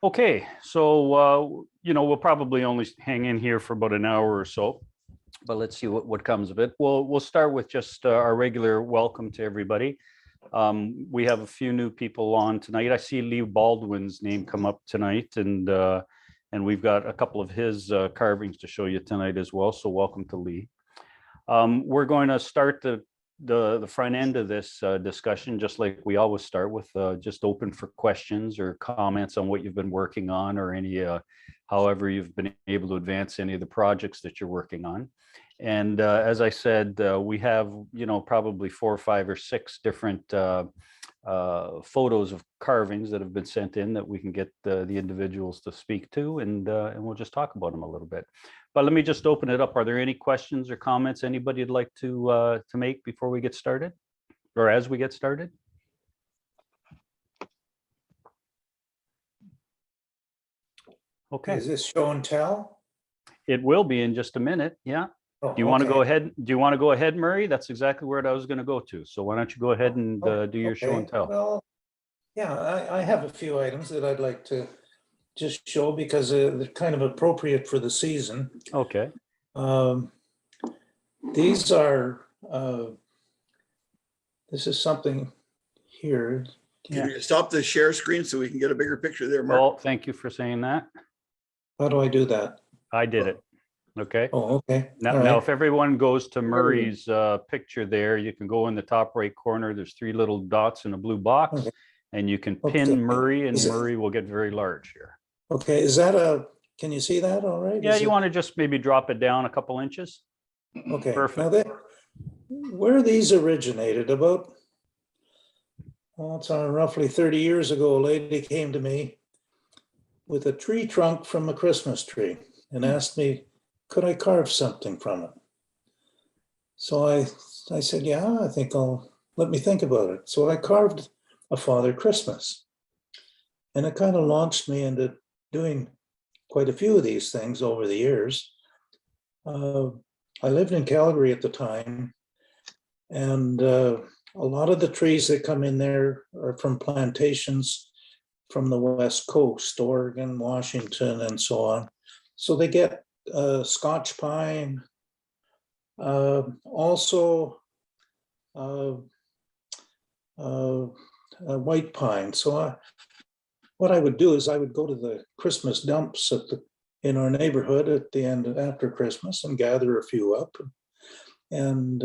Okay, so we'll probably only hang in here for about an hour or so, but let's see what comes of it. We'll start with just our regular welcome to everybody. We have a few new people on tonight. I see Lee Baldwin's name come up tonight, and we've got a couple of his carvings to show you tonight as well. So welcome to Lee. We're going to start the front end of this discussion, just like we always start with, just open for questions or comments on what you've been working on, or any however you've been able to advance any of the projects that you're working on. And as I said, we have probably 4 or 5 or 6 different photos of carvings that have been sent in that we can get the individuals to speak to, and we'll just talk about them a little bit. But let me just open it up. Are there any questions or comments anybody would like to make before we get started, or as we get started? Okay. Is this show and tell? It will be in just a minute. Yeah. Oh, Do you want to go ahead? Do you want to go ahead, Murray? That's exactly where I was going to go to. So why don't you go ahead and do your show and tell? Well, yeah, I have a few items that I'd like to just show because they're kind of appropriate for the season. Okay. These are, this is something here. Can you stop the share screen so we can get a bigger picture there, Mark? Well, thank you for saying that. How do I do that? I did it. Okay. Oh, okay. Now, if everyone goes to Murray's picture there, you can go in the top right corner. There's 3 little dots in a blue box, Okay. and you can pin Murray, and Murray will get very large here. Okay, is that can you see that all right? Yeah, you want to just maybe drop it down a couple inches. Okay. Perfect. Now where these originated, about, well, it's roughly 30 years ago, a lady came to me with a tree trunk from a Christmas tree and asked me, could I carve something from it? So I said, yeah, I think let me think about it. So I carved a Father Christmas, and it kind of launched me into doing quite a few of these things over the years. I lived in Calgary at the time, and a lot of the trees that come in there are from plantations from the West Coast, Oregon, Washington, and so on. So they get Scotch pine, also white pine. So what I would do is I would go to the Christmas dumps in our neighborhood at the end after Christmas and gather a few up and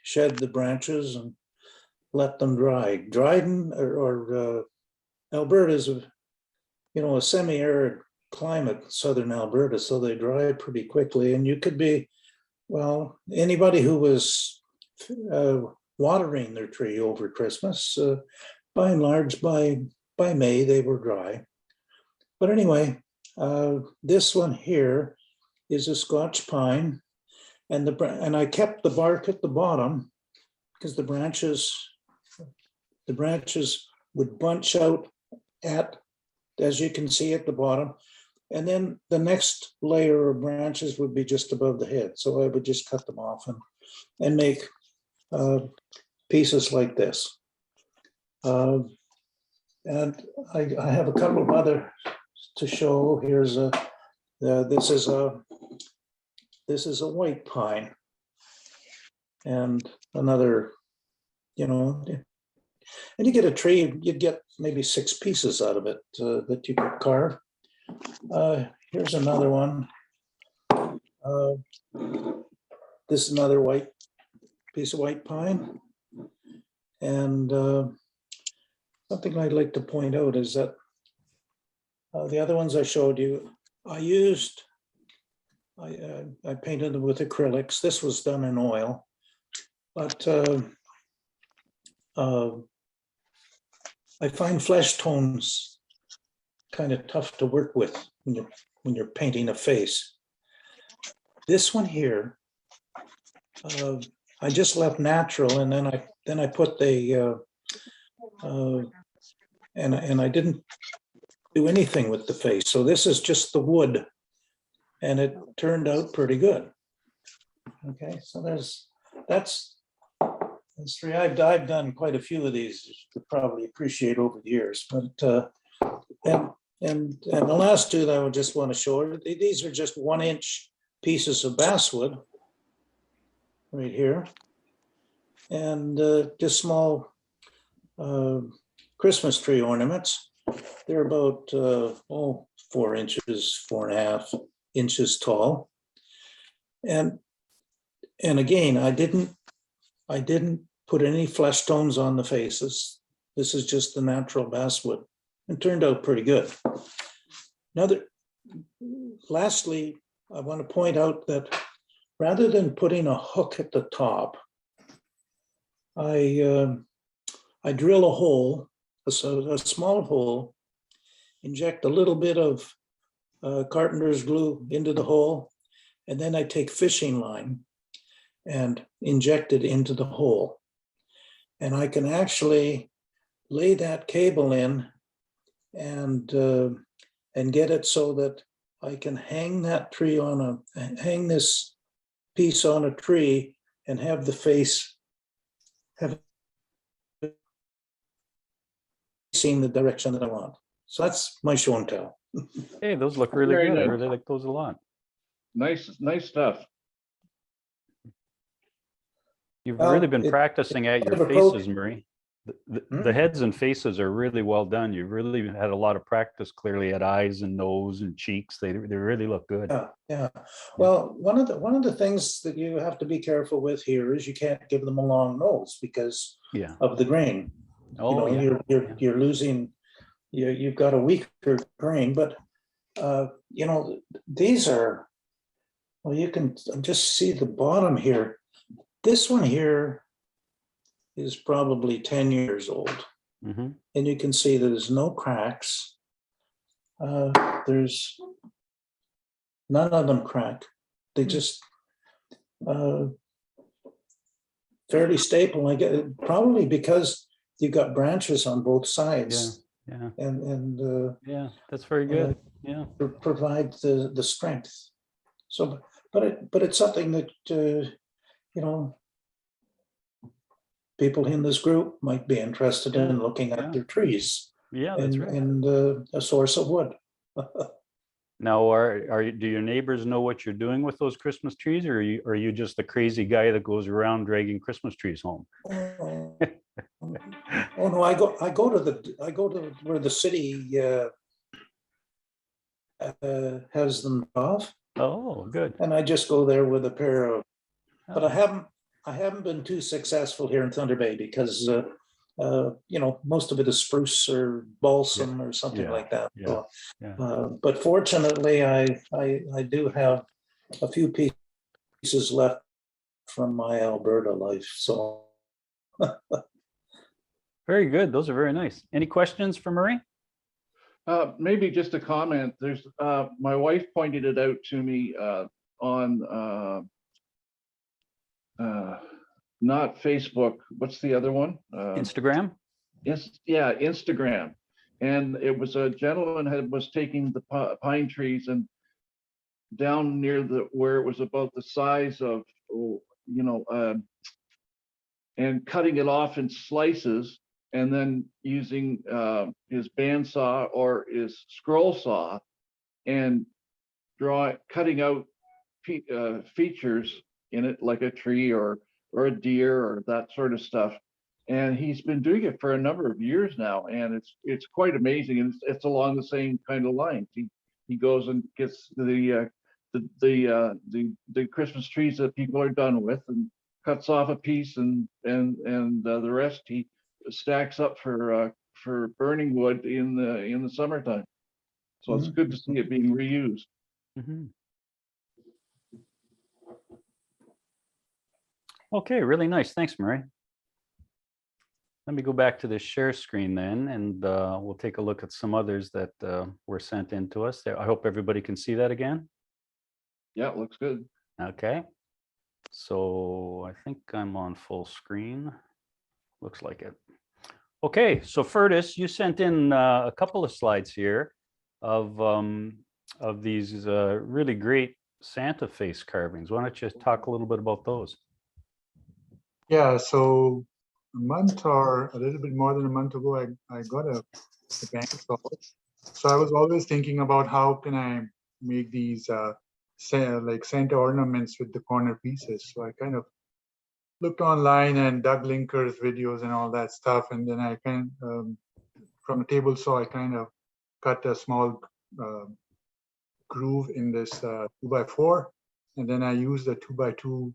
shed the branches and let them dry. Dryden or Alberta's a semi-arid climate, southern Alberta, so they dry pretty quickly. And you could be, well, anybody who was watering their tree over Christmas, by and large, by May, they were dry. But anyway, this one here is a Scotch pine, and I kept the bark at the bottom because the branches would bunch out as you can see at the bottom. And then the next layer of branches would be just above the head. So I would just cut them off and make pieces like this. And I have a couple of other to show. Here's this is a white pine, and another, and you get a tree, you'd get maybe 6 pieces out of it that you could carve. Here's another one. This is another piece of white pine. And something I'd like to point out is that the other ones I showed you, I painted them with acrylics. This was done in oil, but I find flesh tones kind of tough to work with when you're painting a face. This one here, I just left natural, and then I put the and I didn't do anything with the face. So this is just the wood, and it turned out pretty good. Okay, so that's 3. I've done quite a few of these, you could probably appreciate over the years, but And the last two that I would just want to show, these are just 1-inch pieces of basswood right here. And just small Christmas tree ornaments. They're about 4 inches, 4.5 inches tall. And again, I didn't put any flesh tones on the faces. This is just the natural basswood. It turned out pretty good. Lastly, I want to point out that rather than putting a hook at the top, I drill a hole, a small hole, inject a little bit of carpenter's glue into the hole, and then I take fishing line and inject it into the hole. And I can actually lay that cable in and get it so that I can hang that tree hang this piece on a tree and have the face facing the direction that I want. So that's my show and tell. Hey, those look really Very good. I nice. really like those a lot. Nice stuff. You've Well, really been practicing at your I've approached- faces, Marie. The heads and faces are really well done. You've really had a lot of practice clearly at eyes and nose and cheeks. They really look good. Yeah. Well, one of the things that you have to be careful with here is you can't give them a long nose because Yeah. of the grain. Oh, yeah. You're losing. You've got a weaker grain, but these are. Well, you can just see the bottom here. This one here is probably 10 years old. Mm-hmm. And you can see that there's no cracks. There's none of them crack. They just fairly staple. I get probably because you've got branches on both sides. Yeah. And Yeah, that's very good. Yeah. provide the strength. So, but it's something that people in this group might be interested in looking at their trees. Yeah, that's right. And a source of wood. Now, do your neighbors know what you're doing with those Christmas trees, or are you just the crazy guy that goes around dragging Christmas trees home? Oh no, I go to where the city has them off, Oh, good. and I just go there with a pair of. But I haven't been too successful here in Thunder Bay because most of it is spruce or balsam or something like that. Yeah. So, but fortunately, I do have a few pieces left from my Alberta life. So Very good. Those are very nice. Any questions for Marie? Maybe just a comment. There's my wife pointed it out to me on not Facebook. What's the other one? Instagram? Instagram. And it was a gentleman was taking the pine trees and down near where it was about the size of, and cutting it off in slices, and then using his bandsaw or his scroll saw and cutting out features in it, like a tree or a deer or that sort of stuff. And he's been doing it for a number of years now, and it's quite amazing. And it's along the same kind of lines. He goes and gets the Christmas trees that people are done with, and cuts off a piece, and the rest he stacks up for burning wood in the summertime. So it's good to see it being reused. Mm-hmm. Okay, really nice. Thanks, Marie. Let me go back to the share screen then, and we'll take a look at some others that were sent in to us. I hope everybody can see that again. Yeah, it looks good. Okay. So I think I'm on full screen. Looks like it. Okay, so Furtis, you sent in a couple of slides here of these really great Santa face carvings. Why don't you talk a little bit about those? Yeah, so a month or a little bit more than a month ago, I got a bandsaw So I was always thinking about how can I make these like center ornaments with the corner pieces. So I kind of looked online and Doug Linker's videos and all that stuff. And then I from a table saw, I kind of cut a small groove in this 2x4. And then I used a 2x2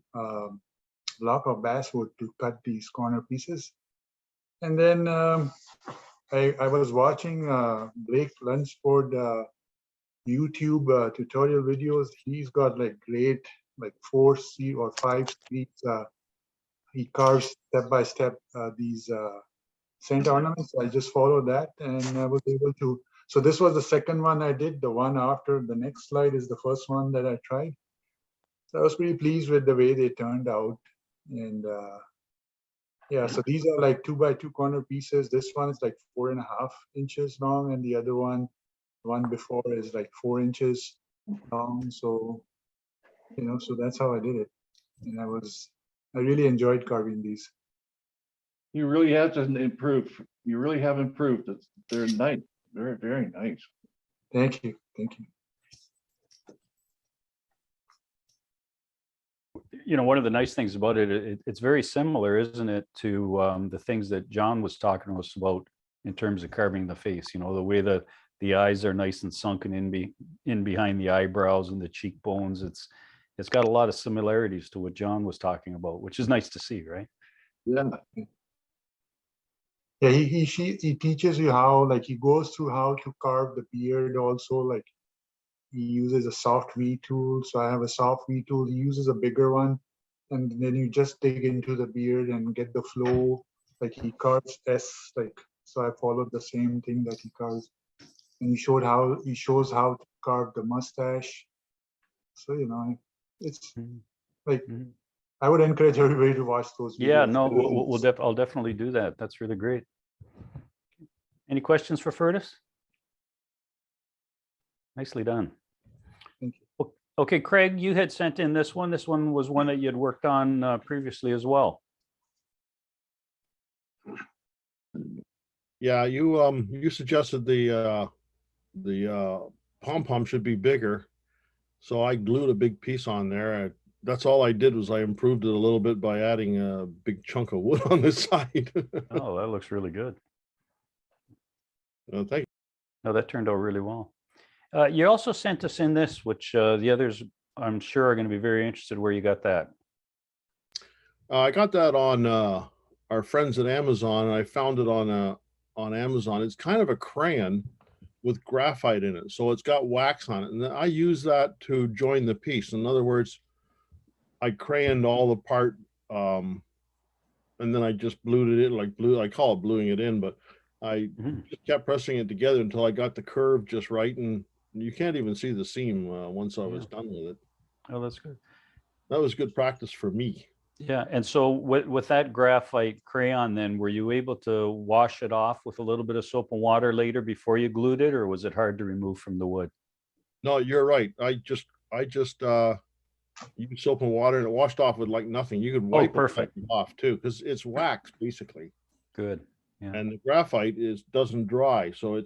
block of basswood to cut these corner pieces. And then I was watching Blake Lunsford YouTube tutorial videos. He's got like great, like 4 or 5 streets. He carves step by step these center ornaments. I just followed that and I was able to. So this was the second one I did. The one after the next slide is the first one that I tried. So I was pretty pleased with the way they turned out. And yeah, so these are like 2x2 corner pieces. This one is like 4.5 inches long, and the other one before is like 4 inches long. So, you know, so that's how I did it. And I really enjoyed carving these. You really have to improve. You really have improved. They're nice. Very, very nice. Thank you. Thank you. You know, one of the nice things about it, it's very similar, isn't it, to the things that John was talking to us about in terms of carving the face. You know, the way the eyes are nice and sunken in behind the eyebrows and the cheekbones. It's got a lot of similarities to what John was talking about, which is nice to see, right? Yeah. Yeah, he teaches you how, like, he goes through how to carve the beard also. Like, he uses a soft V tool. So I have a soft V tool. He uses a bigger one. And then you just dig into the beard and get the flow. Like, he carves S, like, so I followed the same thing that he carves. And he shows how to carve the mustache. So, you know, it's like, I would encourage everybody to watch those videos. Yeah, no, I'll definitely do that. That's really great. Any questions for Furtis? Nicely done. Thank you. Okay, Craig, you had sent in this one. This one was one that you had worked on previously as well. Yeah, you suggested the pom-pom should be bigger, so I glued a big piece on there. That's all I did was I improved it a little bit by adding a big chunk of wood on the side. Oh, that looks really good. Thank you. No, that turned out really well. You also sent us in this, which the others I'm sure are going to be very interested where you got that. I got that on our friends at Amazon. I found it on Amazon. It's kind of a crayon with graphite in it, so it's got wax on it, and I use that to join the piece. In other words, I crayoned all the part, and then I just blued it in, like I call it bluing it in, but I just kept pressing it together until I got the curve just right, and you can't even see the seam once I was done with it. Oh, that's good. That was good practice for me. Yeah, and so with that graphite crayon, then were you able to wash it off with a little bit of soap and water later before you glued it, or was it hard to remove from the wood? No, you're right. I just used soap and water, and it washed off with like nothing. You could wipe it off too, because it's wax basically. Good. Yeah. And the graphite doesn't dry, so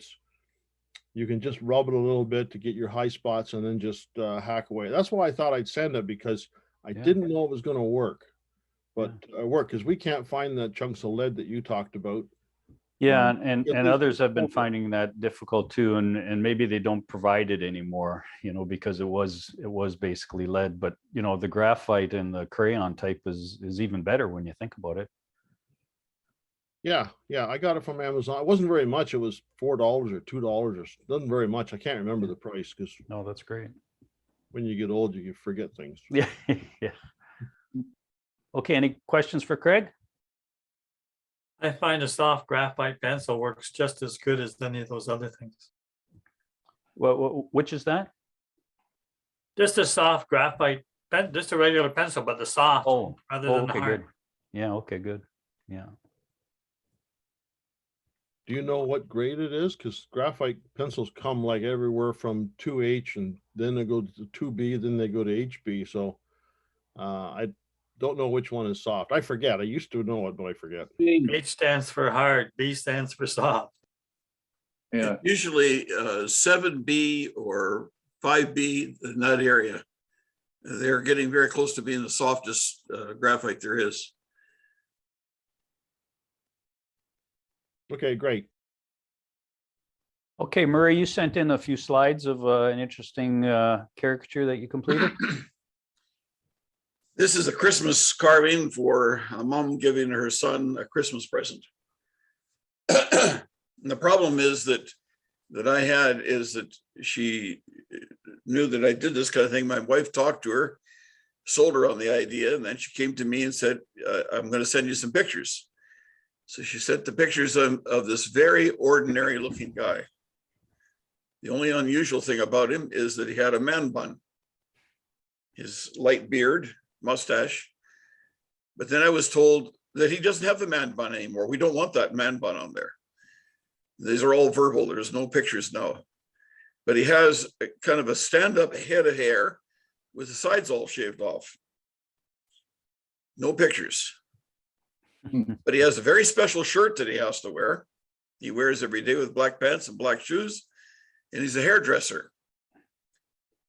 you can just rub it a little bit to get your high spots, and then just hack away. That's why I thought I'd send it, because I didn't know it was going to work, but it worked, because we can't find the chunks of lead that you talked about. Yeah, and others have been finding that difficult too, and maybe they don't provide it anymore, you know, because it was basically lead. But you know, the graphite and the crayon type is even better when you think about it. Yeah, I got it from Amazon. It wasn't very much. It was $4 or $2 or wasn't very much. I can't remember the price, because no, that's great. When you get old, you forget things. Yeah, yeah. Okay, any questions for Craig? I find a soft graphite pencil works just as good as any of those other things. Well, which is that? Just a soft graphite pen, just a regular pencil, but the soft rather than the hard. Good. Yeah, okay, good. Yeah. Do you know what grade it is? Because graphite pencils come like everywhere from 2H, and then they go to 2B, then they go to HB. So I don't know which one is soft. I forget. I used to know it, but I forget. H stands for hard, B stands for soft. Yeah, Usually 7B or 5B in that area. They're getting very close to being the softest graphite there is. Okay, great. Okay, Murray, you sent in a few slides of an interesting caricature that you completed. This is a Christmas carving for a mom giving her son a Christmas present. And the problem is that I had is that she knew that I did this kind of thing. My wife talked to her, sold her on the idea, and then she came to me and said, I'm going to send you some pictures. So she sent the pictures of this very ordinary looking guy. The only unusual thing about him is that he had a man bun, his light beard, mustache. But then I was told that he doesn't have the man bun anymore. We don't want that man bun on there. These are all verbal. There's no pictures now. But he has a kind of a stand-up head of hair with the sides all shaved off. No pictures. But he has a very special shirt that he has to wear. He wears every day with black pants and black shoes. And he's a hairdresser.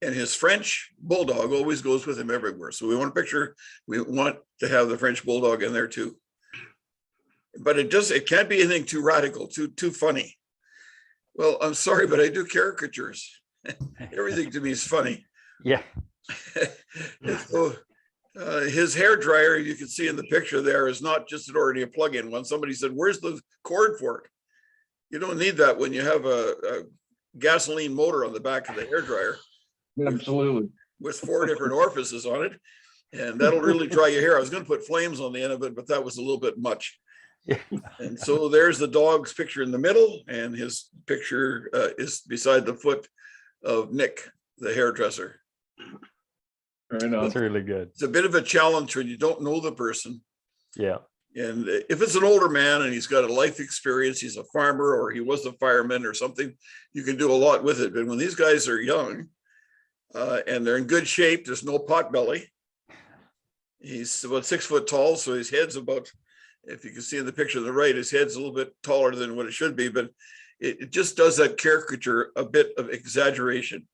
And his French bulldog always goes with him everywhere. So we want a picture. We want to have the French bulldog in there too. But it can't be anything too radical, too funny. Well, I'm sorry, but I do caricatures. Everything to me is funny. Yeah. So his hair dryer, you can see in the picture there, is not just already a plug-in one. Somebody said, where's the cord for it? You don't need that when you have a gasoline motor on the back of the hair dryer. absolutely. With 4 different orifices on it. And that'll really dry your hair. I was going to put flames on the end of it, but that was a little bit much. Yeah. And so there's the dog's picture in the middle, and his picture is beside the foot of Nick, the hairdresser. Very nice. That's really good. It's a bit of a challenge when you don't know the person. Yeah. And if it's an older man and he's got a life experience, he's a farmer or he was a fireman or something, you can do a lot with it. But when these guys are young and they're in good shape, there's no pot belly. He's about 6 foot tall, so his head's about, if you can see in the picture on the right, his head's a little bit taller than what it should be, but it just does that caricature a bit of exaggeration.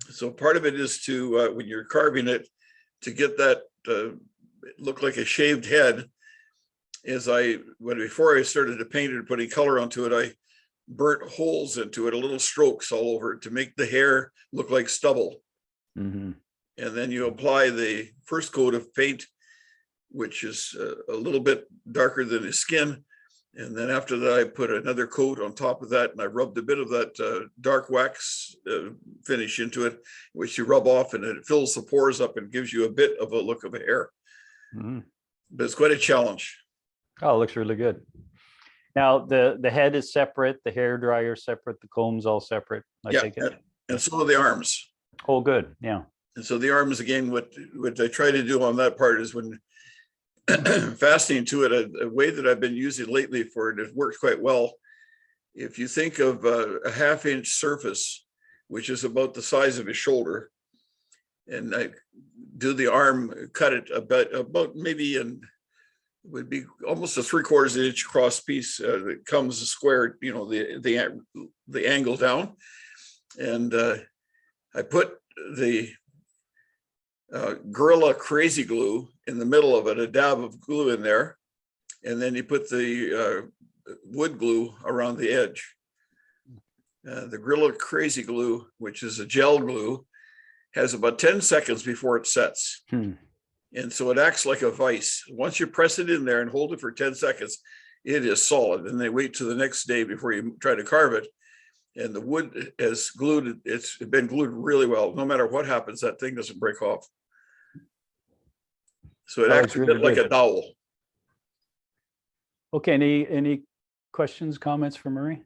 So part of it is to, when you're carving it, to get that look like a shaved head, is before I started to paint it and putting color onto it, I burnt holes into it, little strokes all over it to make the hair look like stubble. Mm-hmm. And then you apply the first coat of paint, which is a little bit darker than his skin. And then after that, I put another coat on top of that, and I rubbed a bit of that dark wax finish into it, which you rub off, and it fills the pores up and gives you a bit of a look of hair. Mm-hmm. But it's quite a challenge. Oh, it looks really good. Now the head is separate, the hair dryer separate, the comb's all separate. I take it. And so are the arms. Oh, good. Yeah. And so the arms, again, what I try to do on that part is when fastening to it, a way that I've been using lately for it, it works quite well. If you think of a 1/2 inch surface, which is about the size of his shoulder, and I do the arm, cut it about maybe in, would be almost a 3/4 inch cross piece that comes square, the angle down. And I put the Gorilla Crazy Glue in the middle of it, a dab of glue in there, and then you put the wood glue around the edge. The Gorilla Crazy Glue, which is a gel glue, has about 10 seconds before it sets. And so it acts like a vise. Once you press it in there and hold it for 10 seconds, it is solid. And they wait till the next day before you try to carve it. And the wood is glued, it's been glued really well. No matter what happens, that thing doesn't break off. So it acts a bit like a dowel. Okay, any questions, comments for Murray?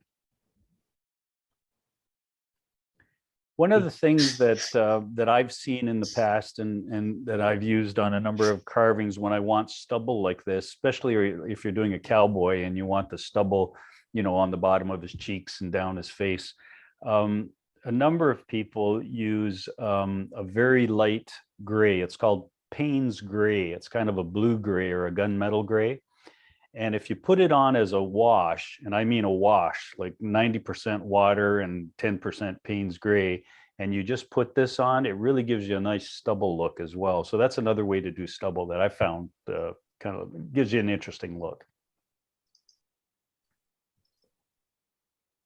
One of the things that I've seen in the past and that I've used on a number of carvings when I want stubble like this, especially if you're doing a cowboy and you want the stubble, on the bottom of his cheeks and down his face. A number of people use a very light gray. It's called Payne's gray. It's kind of a blue gray or a gunmetal gray. And if you put it on as a wash, and I mean a wash, like 90% water and 10% Payne's Gray, and you just put this on, it really gives you a nice stubble look as well. So that's another way to do stubble that I found kind of gives you an interesting look.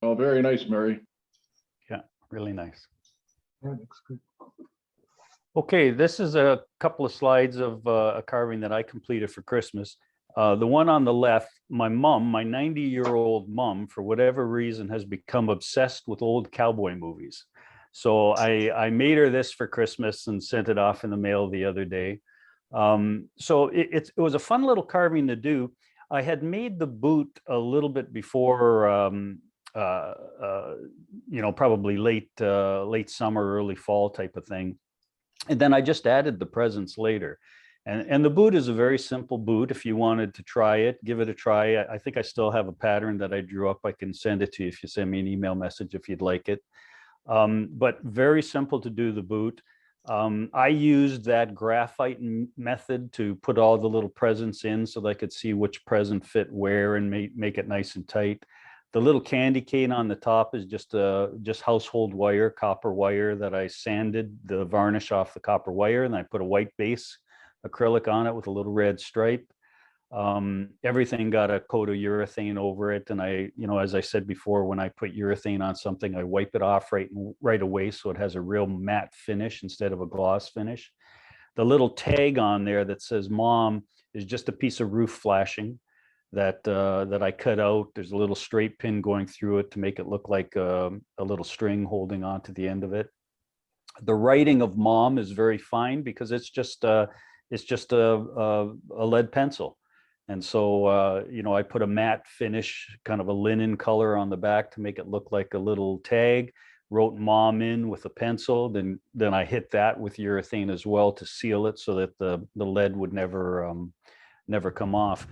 Oh, very nice, Mary. Yeah, really nice. Yeah, looks good. Okay, this is a couple of slides of a carving that I completed for Christmas. The one on the left, my mom, my 90-year-old mom, for whatever reason, has become obsessed with old cowboy movies. So I made her this for Christmas and sent it off in the mail the other day. So it was a fun little carving to do. I had made the boot a little bit before, probably late summer, early fall type of thing. And then I just added the presents later. And the boot is a very simple boot. If you wanted to try it, give it a try. I think I still have a pattern that I drew up. I can send it to you if you send me an email message if you'd like it. But very simple to do the boot. I used that graphite method to put all the little presents in so that I could see which present fit where and make it nice and tight. The little candy cane on the top is just household wire, copper wire that I sanded the varnish off the copper wire, and I put a white base acrylic on it with a little red stripe. Everything got a coat of urethane over it. And I, as I said before, when I put urethane on something, I wipe it off right away so it has a real matte finish instead of a gloss finish. The little tag on there that says Mom is just a piece of roof flashing that I cut out. There's a little straight pin going through it to make it look like a little string holding on to the end of it. The writing of Mom is very fine because it's just a lead pencil. And so, I put a matte finish, kind of a linen color on the back to make it look like a little tag, wrote Mom in with a pencil. Then I hit that with urethane as well to seal it so that the lead would never come off.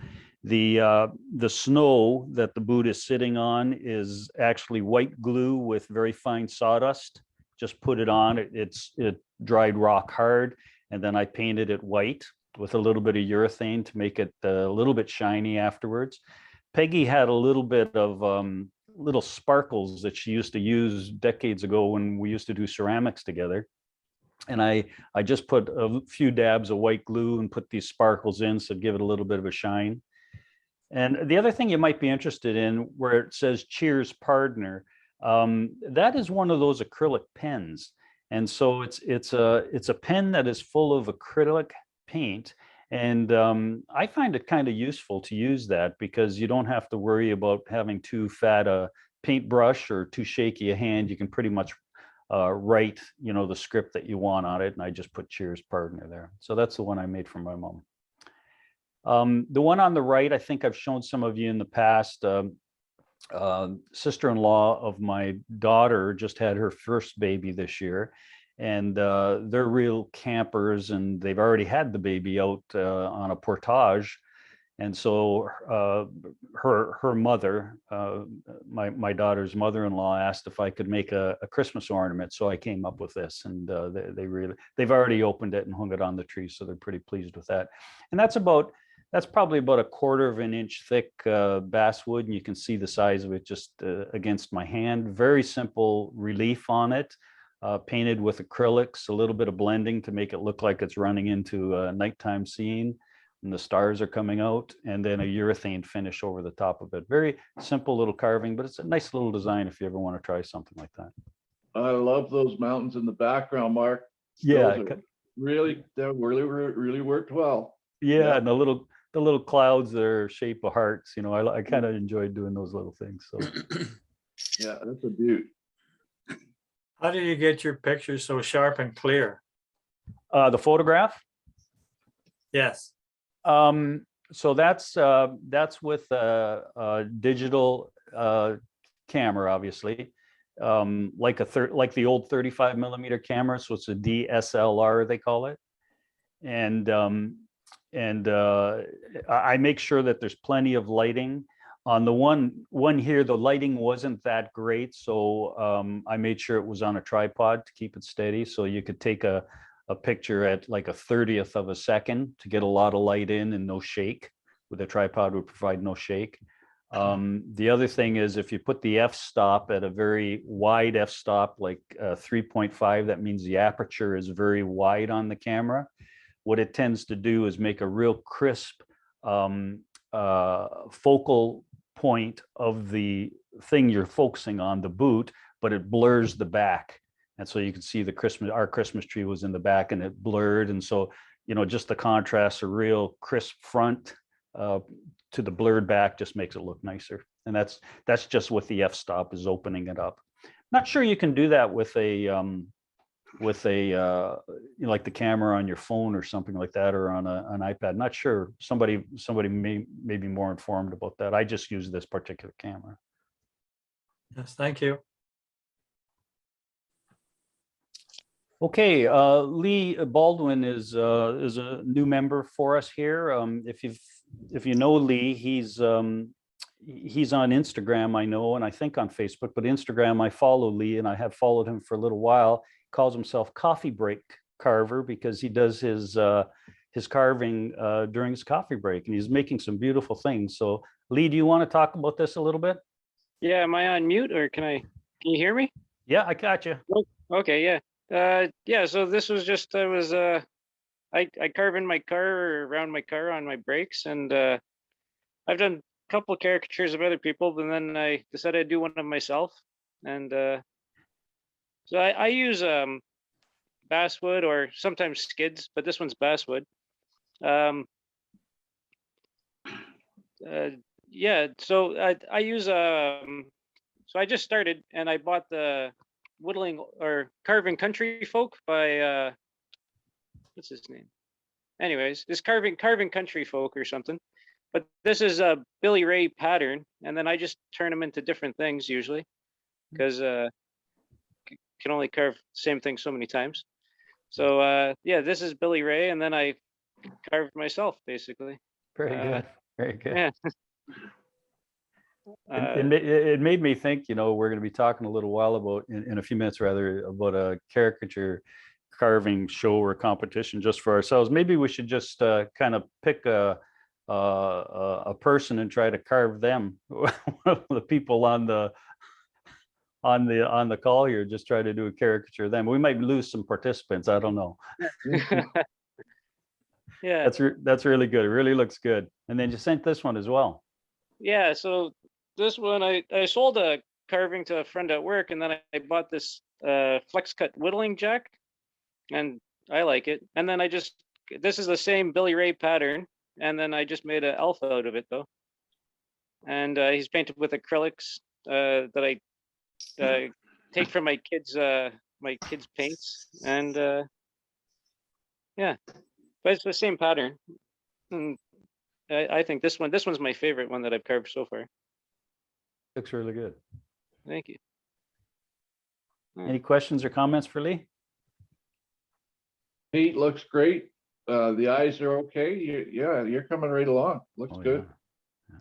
The snow that the boot is sitting on is actually white glue with very fine sawdust. Just put it on, it dried rock hard, and then I painted it white with a little bit of urethane to make it a little bit shiny afterwards. Peggy had a little bit of little sparkles that she used to use decades ago when we used to do ceramics together. And I just put a few dabs of white glue and put these sparkles in, so give it a little bit of a shine. And the other thing you might be interested in, where it says Cheers Partner, that is one of those acrylic pens. And so it's a pen that is full of acrylic paint. And I find it kind of useful to use that because you don't have to worry about having too fat a paintbrush or too shaky a hand. You can pretty much write, the script that you want on it. And I just put Cheers Partner there. So that's the one I made for my mom. The one on the right, I think I've shown some of you in the past. Sister-in-law of my daughter just had her first baby this year. And they're real campers, and they've already had the baby out on a portage. And so her mother, my daughter's mother-in-law, asked if I could make a Christmas ornament. So I came up with this, and they've already opened it and hung it on the tree, so they're pretty pleased with that. And that's probably about 1/4 of an inch thick basswood, and you can see the size of it just against my hand. Very simple relief on it. Painted with acrylics, a little bit of blending to make it look like it's running into a nighttime scene and the stars are coming out, and then a urethane finish over the top of it. Very simple little carving, but it's a nice little design if you ever want to try something like that. I love those mountains in the background, Mark. Yeah, that really worked well. yeah, and the little clouds that are shape of hearts. I kind of enjoyed doing those little things. So Yeah, that's a beaut. How do you get your pictures so sharp and clear? the photograph. Yes. So that's with a digital camera, obviously, like the old 35 millimeter camera. So it's a DSLR, they call it. And I make sure that there's plenty of lighting. On the one here, the lighting wasn't that great, so I made sure it was on a tripod to keep it steady. So you could take a picture at like a 30th of a second to get a lot of light in and no shake. with a tripod would provide no shake. The other thing is if you put the f-stop at a very wide f-stop, like 3.5, that means the aperture is very wide on the camera. What it tends to do is make a real crisp focal point of the thing you're focusing on, the boot, but it blurs the back. And so you can see our Christmas tree was in the back and it blurred. And so, you know, just the contrast, a real crisp front to the blurred back just makes it look nicer. And that's just what the f-stop is, opening it up. Not sure you can do that with a you know, like the camera on your phone or something like that, or on an iPad. Not sure. Somebody may be more informed about that. I just use this particular camera. Yes, thank you. Okay, Lee Baldwin is a new member for us here. If you know Lee, he's on Instagram, I know, and I think on Facebook, but Instagram, I follow Lee and I have followed him for a little while. He calls himself Coffee Break Carver because he does his carving during his coffee break, and he's making some beautiful things. So Lee, do you want to talk about this a little bit? Yeah, am I on mute or can you hear me? Yeah, I got you. Okay, yeah. Yeah, so this was just, I carve in my car or around my car on my brakes, and I've done a couple of caricatures of other people, and then I decided I'd do one of myself. And so I use basswood or sometimes skids, but this one's basswood. Yeah, so I use so I just started and I bought the Whittling or Carving Country Folk by what's his name? Anyways, this carving Country Folk or something. But this is a Billy Ray pattern, and then I just turn them into different things usually, because can only carve the same thing so many times. So yeah, this is Billy Ray, and then I carved myself basically. Very good. Very good. Yeah. It made me think, you know, we're going to be talking a little while about, in a few minutes rather, about a caricature carving show or competition just for ourselves. Maybe we should just kind of pick a person and try to carve them. The people on the call here, just try to do a caricature of them. We might lose some participants. I don't know. Yeah. That's really good. It really looks good. And then you sent this one as well. Yeah, so this one I sold a carving to a friend at work, and then I bought this flex cut whittling jack, and I like it. And then this is the same Billy Ray pattern, and then I just made an elf out of it though. And he's painted with acrylics that I take from my kids' paints, and yeah, but it's the same pattern. And I think this one's my favorite one that I've carved so far. Looks really good. Thank you. Any questions or comments for Lee? Paint looks great. The eyes are okay. You're coming right along. Looks Oh, good.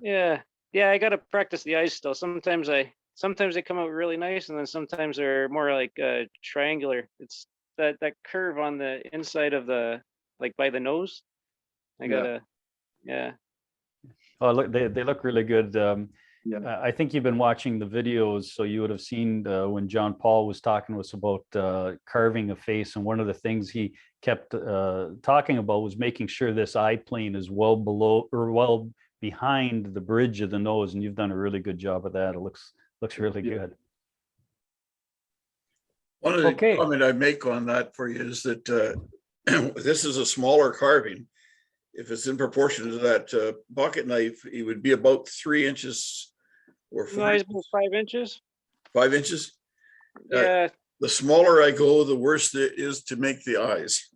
Yeah, I gotta practice the eyes still. Sometimes they come out really nice, and then sometimes they're more like triangular. It's that curve on the inside of the, like by the nose. I gotta, yeah. Oh, look, they look really good. Yeah. I think you've been watching the videos, so you would have seen when John Paul was talking to us about carving a face, and one of the things he kept talking about was making sure this eye plane is well below or well behind the bridge of the nose, and you've done a really good job of that. It looks really good. One of the Okay. comment I make on that for you is that this is a smaller carving. If it's in proportion to that pocket knife, it would be about 3 inches or 4 No, it's about 5 inches. 5 inches. Yeah, The smaller I go, the worse it is to make the eyes.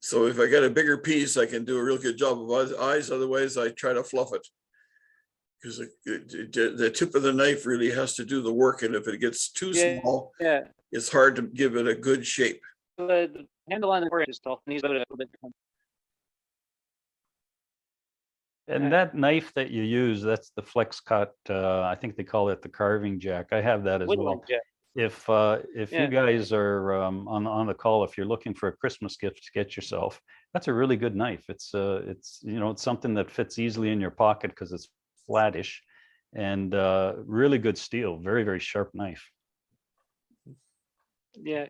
So if I get a bigger piece, I can do a real good job of eyes. Otherwise, I try to fluff it, because the tip of the knife really has to do the work. And if it gets too small, yeah. it's hard to give it a good shape. The handle on the board is tall, and he's about a little bit different. And that knife that you use, that's the flex cut. I think they call it the carving jack. I have that as Whittling well. jack. if Yeah. you guys are on the call, if you're looking for a Christmas gift to get yourself, that's a really good knife. It's it's something that fits easily in your pocket because it's flattish, and really good steel. Very, very sharp knife. Yeah.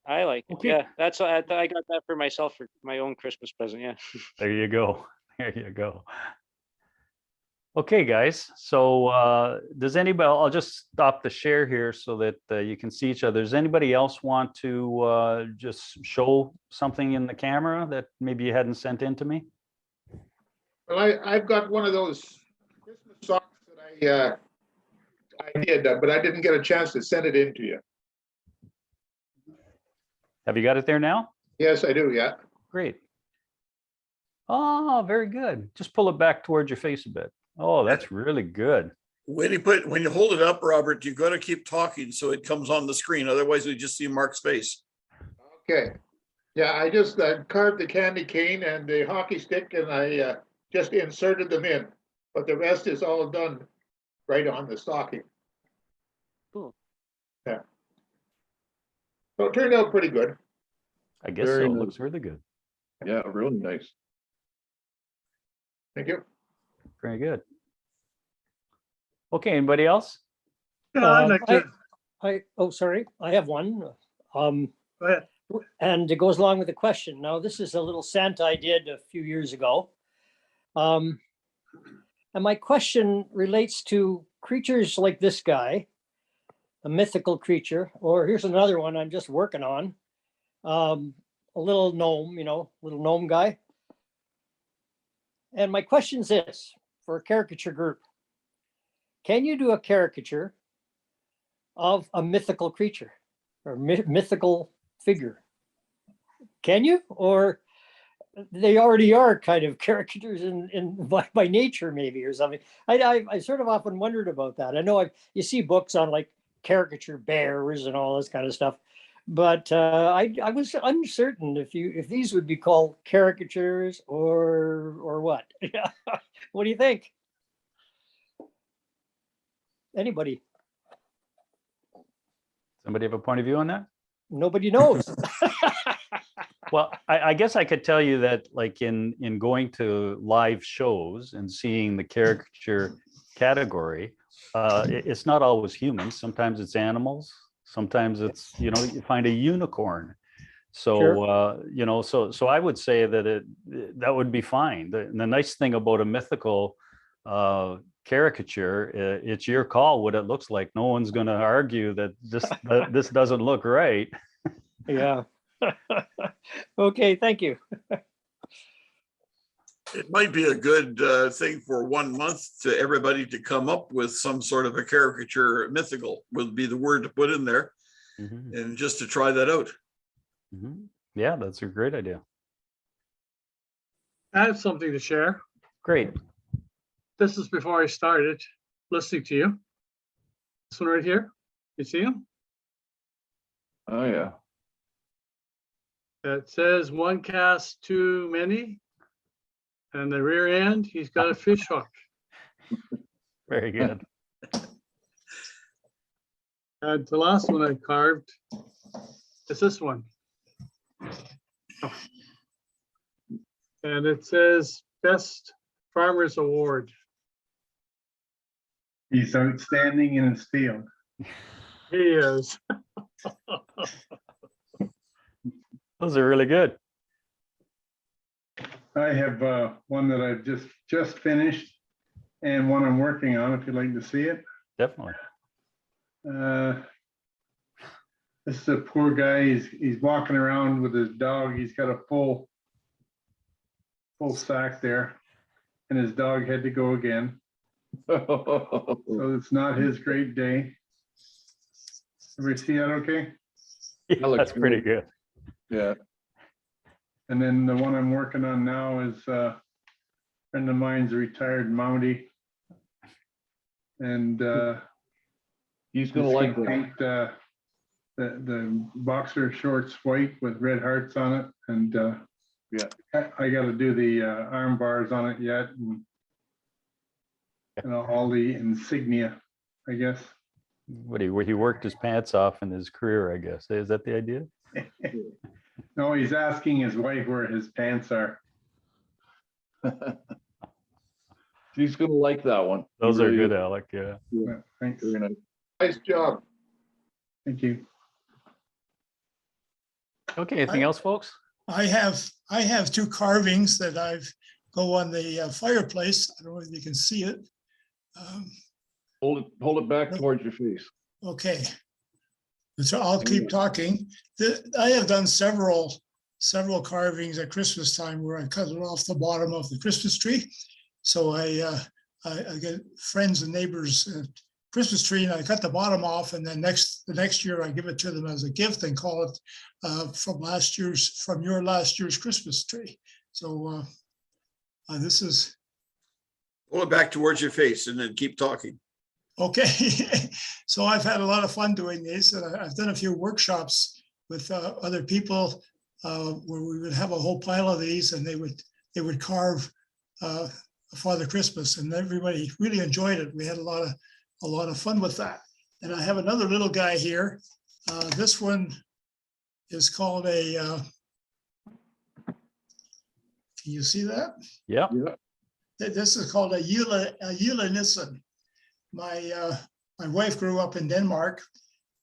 I like it. Okay. Yeah, that's I got that for myself for my own Christmas present. Yeah. There you go. There you go. Okay, guys. So does anybody, I'll just stop the share here so that you can see each other. Does anybody else want to just show something in the camera that maybe you hadn't sent in to me? Well, I've got one of those Christmas socks that I did, but I didn't get a chance to send it in to you. Have you got it there now? Yes, I do, yeah. Great. Oh, very good. Just pull it back towards your face a bit. Oh, that's really good. When you hold it up, Robert, you got to keep talking so it comes on the screen. Otherwise, we just see Mark's face. Okay. Yeah, I just carved the candy cane and the hockey stick, and I just inserted them in, but the rest is all done right on the stocking. Cool. Yeah. So it turned out pretty good. I guess Very so. It nice. looks really good. Yeah, really nice. Thank you. Very good. Okay, anybody else? I'd like to. Oh, sorry, I have one. Go ahead. And it goes along with the question. Now, this is a little Santa I did a few years ago. And my question relates to creatures like this guy, a mythical creature, or here's another one I'm just working on. A little gnome, little gnome guy. And my question is this, for a caricature group. Can you do a caricature of a mythical creature or mythical figure? Can you? Or they already are kind of caricatures by nature, maybe, or something. I sort of often wondered about that. I know you see books on like caricature bears and all this kind of stuff, but I was uncertain if these would be called caricatures or what. What do you think? Anybody? Somebody have a point of view on that? Nobody knows. Well, I guess I could tell you that, like in going to live shows and seeing the caricature category, it's not always humans. Sometimes it's animals. Sometimes it's, you find a unicorn. So, Sure. So I would say that that would be fine. The nice thing about a mythical caricature, it's your call what it looks like. No one's going to argue that this doesn't look right. Yeah. Okay, thank you. It might be a good thing for 1 month to everybody to come up with some sort of a caricature. Mythical would be the word to put in there, and just to try that out. Yeah, that's a great idea. I have something to share. Great. This is before I started listening to you. This one right here. You see him? Oh, yeah. It says one cast too many. And the rear end, he's got a fish hook. Very good. And the last one I carved is this one. And it says Best Farmers Award. He's outstanding in his field. He is. Those are really good. I have one that I've just finished and one I'm working on, if you'd like to see it. Definitely. This is a poor guy. He's walking around with his dog. He's got a full sack there, and his dog had to go again. So it's not his great day. Everybody see that okay? Yeah, looks that's pretty good. Yeah. And then the one I'm working on now is a friend of mine's a retired Mountie. And He's gonna like that. paint the boxer shorts white with red hearts on it. And Yeah. I got to do the arm bars on it yet. And all the insignia, I guess. What he worked his pants off in his career, I guess. Is that the idea? No, he's asking his wife where his pants are. She's gonna like that one. Those He are really good, is. Alec. Yeah. Yeah, thanks. Very nice. Nice job. Thank you. Okay. Anything else, folks? I have two carvings that go on the fireplace. I don't know if you can see it. Hold it back towards your face. Okay. So I'll keep talking. I have done several carvings at Christmas time where I cut it off the bottom of the Christmas tree. So I get friends and neighbors Christmas tree, and I cut the bottom off, and then the next year I give it to them as a gift and call it from your last year's Christmas tree. So this is Pull it back towards your face and then keep talking. okay. So I've had a lot of fun doing this, and I've done a few workshops with other people where we would have a whole pile of these, and they would carve Father Christmas, and everybody really enjoyed it. We had a lot of fun with that. And I have another little guy here. This one is called a. Can you see that? Yeah. This is called a julenissen. My wife grew up in Denmark,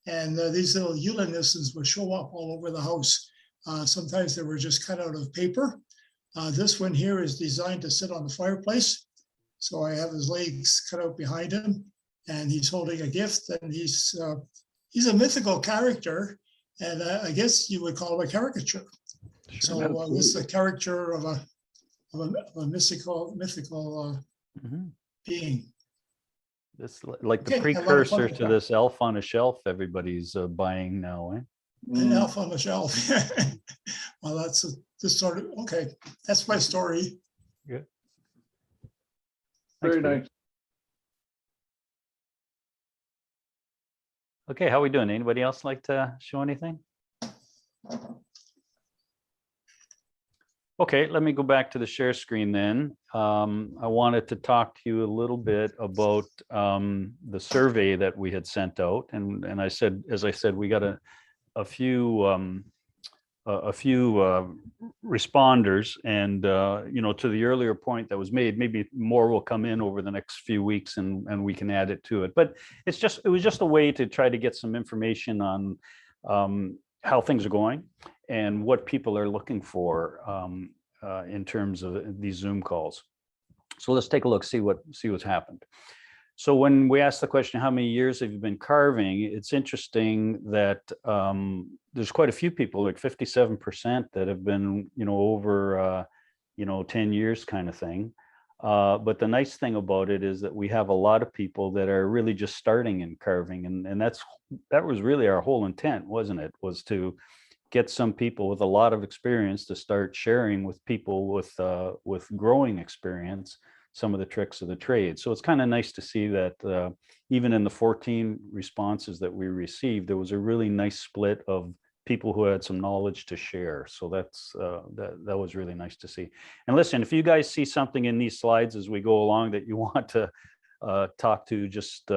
and these little julenissens would show up all over the house. Sometimes they were just cut out of paper. This one here is designed to sit on the fireplace. So I have his legs cut out behind him, and he's holding a gift, and he's a mythical character, and I guess you would call him a caricature. So this is a caricature of a mythical being. This like the Okay, a lot of fun precursor with to that. this elf on a shelf everybody's buying now, eh? An elf on the shelf. Well, that's this sort of, okay, that's my story. Good. Very Peter. nice. Okay, how we doing? Anybody else like to show anything? Okay, let me go back to the share screen then. I wanted to talk to you a little bit about the survey that we had sent out, and I said, as I said, we got a few responders, and to the earlier point that was made, maybe more will come in over the next few weeks, and we can add it to it. But it was just a way to try to get some information on how things are going and what people are looking for in terms of these Zoom calls. So let's take a look, see what's happened. So when we asked the question, how many years have you been carving? It's interesting that there's quite a few people, like 57%, that have been, over, 10 years kind of thing. But the nice thing about it is that we have a lot of people that are really just starting in carving, and that was really our whole intent, wasn't it? Was to get some people with a lot of experience to start sharing with people with growing experience some of the tricks of the trade. So it's kind of nice to see that even in the 14 responses that we received, there was a really nice split of people who had some knowledge to share. So that was really nice to see. And listen, if you guys see something in these slides as we go along that you want to talk to, just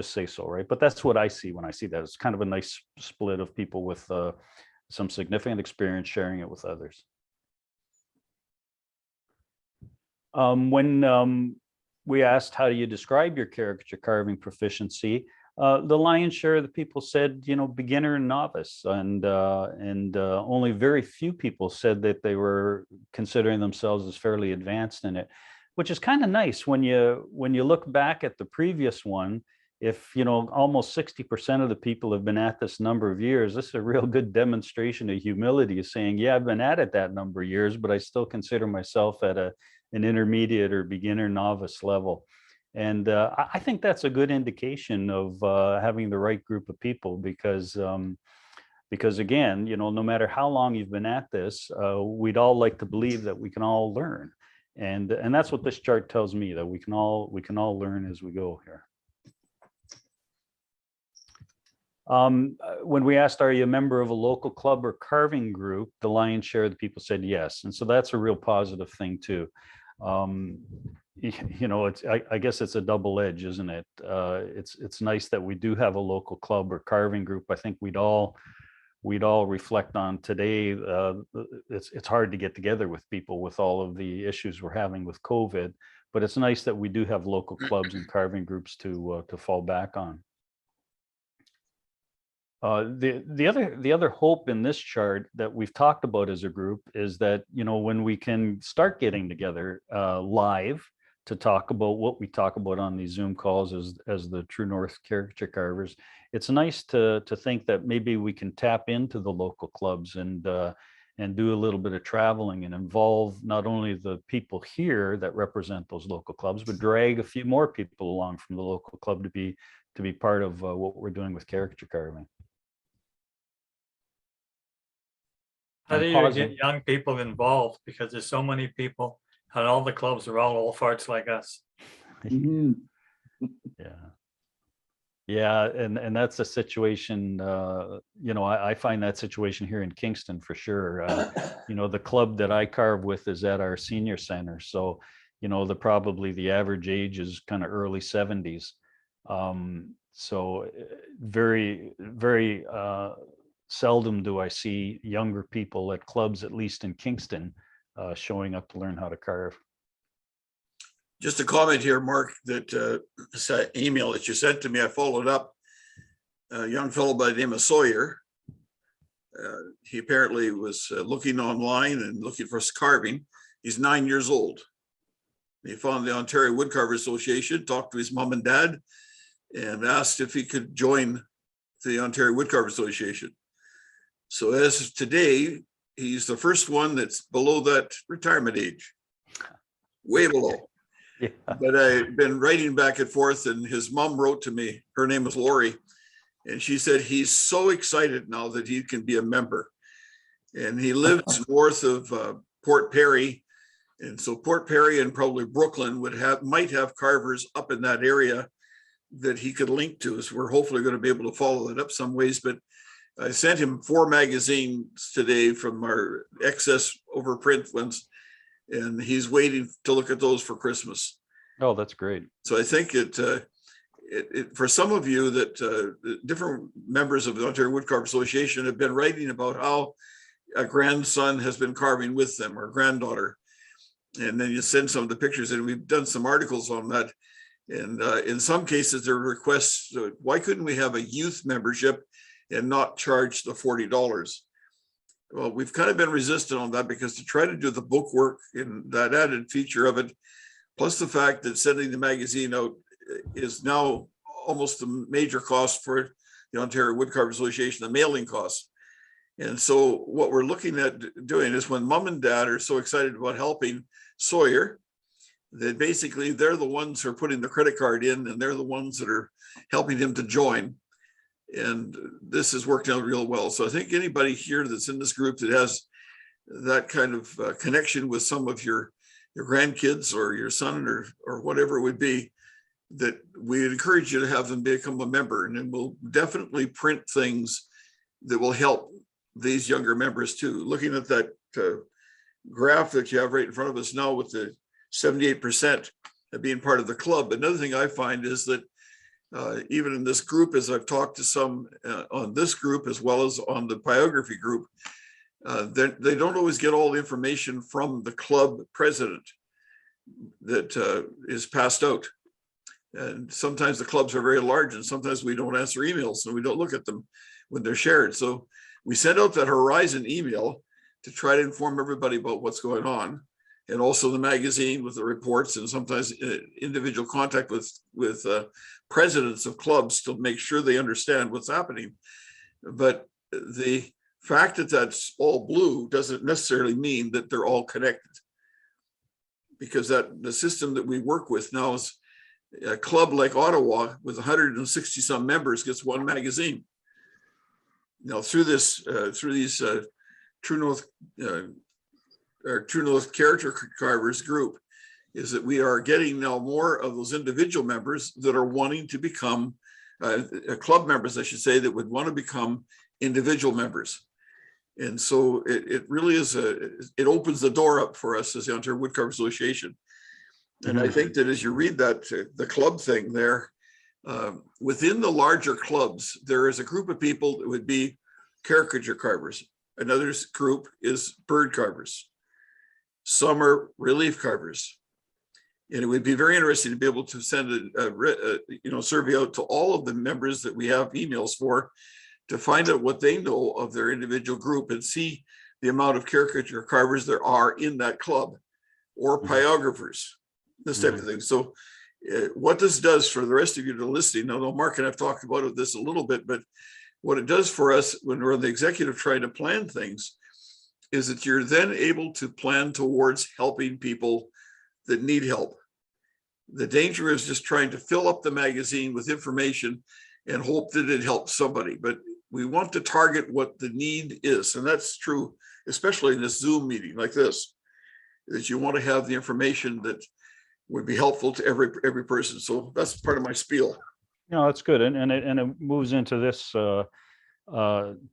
say so, right? But that's what I see when I see that. It's kind of a nice split of people with some significant experience sharing it with others. When we asked, how do you describe your caricature carving proficiency? The lion's share of the people said, beginner and novice, and only very few people said that they were considering themselves as fairly advanced in it, which is kind of nice when you look back at the previous one. If almost 60% of the people have been at this number of years, this is a real good demonstration of humility, is saying, yeah, I've been at it that number of years, but I still consider myself at an intermediate or beginner novice level. And I think that's a good indication of having the right group of people, because again, no matter how long you've been at this, we'd all like to believe that we can all learn. And that's what this chart tells me, that we can all learn as we go here. When we asked, are you a member of a local club or carving group, the lion's share of the people said yes. And so that's a real positive thing too. You know, I guess it's a double edge, isn't it? It's nice that we do have a local club or carving group. I think we'd all reflect on today. It's hard to get together with people with all of the issues we're having with COVID, but it's nice that we do have local clubs and carving groups to fall back on. The other hope in this chart that we've talked about as a group is that, you know, when we can start getting together live to talk about what we talk about on these Zoom calls as the True North Caricature Carvers, it's nice to think that maybe we can tap into the local clubs and do a little bit of traveling and involve not only the people here that represent those local clubs, but drag a few more people along from the local club to be part of what we're doing with caricature carving. How do I'm you pausing. get young people involved? Because there's so many people and all the clubs are all old farts like us. Mhm. Yeah, and that's a situation, you know, I find that situation here in Kingston for sure. You know, the club that I carve with is at our senior center. So, you know, probably the average age is kind of early 70s. So very, very seldom do I see younger people at clubs, at least in Kingston, showing up to learn how to carve. Just a comment here, Mark, that email that you sent to me, I followed up. A young fellow by the name of Sawyer. He apparently was looking online and looking for carving. He's 9 years old. He found the Ontario Wood Carvers Association, talked to his mom and dad, and asked if he could join the Ontario Wood Carvers Association. So as of today, he's the first one that's below that retirement age, way below. Yeah. But I've been writing back and forth, and his mom wrote to me. Her name was Lori, and she said he's so excited now that he can be a member. And he lives north of Port Perry, and so Port Perry and probably Brooklyn might have carvers up in that area that he could link to. So we're hopefully going to be able to follow that up some ways. But I sent him 4 magazines today from our excess overprint ones, and he's waiting to look at those for Christmas. Oh, that's great. So I think for some of you that different members of the Ontario Wood Carvers Association have been writing about how a grandson has been carving with them or granddaughter. And then you send some of the pictures, and we've done some articles on that. And in some cases, there are requests, why couldn't we have a youth membership and not charge the $40? Well, we've kind of been resistant on that, because to try to do the book work and that added feature of it, plus the fact that sending the magazine out is now almost a major cost for the Ontario Wood Carvers Association, the mailing costs. And so what we're looking at doing is, when mom and dad are so excited about helping Sawyer, that basically they're the ones who are putting the credit card in, and they're the ones that are helping him to join. And this has worked out real well. So I think anybody here that's in this group that has that kind of connection with some of your grandkids or your son or whatever it would be, that we encourage you to have them become a member. And then we'll definitely print things that will help these younger members too. Looking at that graph that you have right in front of us now with the 78% of being part of the club. Another thing I find is that even in this group, as I've talked to some on this group as well as on the biography group, they don't always get all the information from the club president that is passed out. And sometimes the clubs are very large, and sometimes we don't answer emails, and we don't look at them when they're shared. So we send out that Horizon email to try to inform everybody about what's going on, and also the magazine with the reports, and sometimes individual contact with presidents of clubs to make sure they understand what's happening. But the fact that that's all blue doesn't necessarily mean that they're all connected, because that the system that we work with now is a club like Ottawa with 160 some members gets 1 magazine. Now through these True North Caricature Carvers group, is that we are getting now more of those individual members that are wanting to become club members, I should say, that would want to become individual members. And so it really is it opens the door up for us as the Ontario Wood Carvers Association. And I think that as you read that, the club thing there, within the larger clubs, there is a group of people that would be caricature carvers. Another group is bird carvers. Some are relief carvers. And it would be very interesting to be able to send a survey out to all of the members that we have emails for, to find out what they know of their individual group and see the amount of caricature carvers there are in that club, or pyographers, this type of thing. So what this does for the rest of you that are listening, although Mark and I've talked about this a little bit, but what it does for us when we're the executive trying to plan things is that you're then able to plan towards helping people that need help. The danger is just trying to fill up the magazine with information and hope that it helps somebody. But we want to target what the need is. And that's true, especially in this Zoom meeting like this, that you want to have the information that would be helpful to every person. So that's part of my spiel. No, that's good. And it moves into this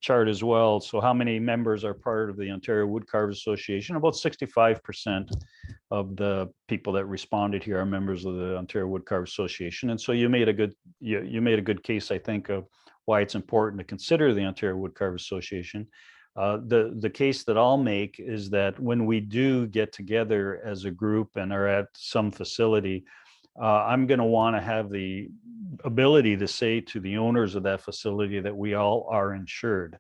chart as well. So how many members are part of the Ontario Wood Carvers Association? About 65% of the people that responded here are members of the Ontario Wood Carvers Association. And so you made a good case, I think, of why it's important to consider the Ontario Wood Carvers Association. The case that I'll make is that when we do get together as a group and are at some facility, I'm going to want to have the ability to say to the owners of that facility that we all are insured.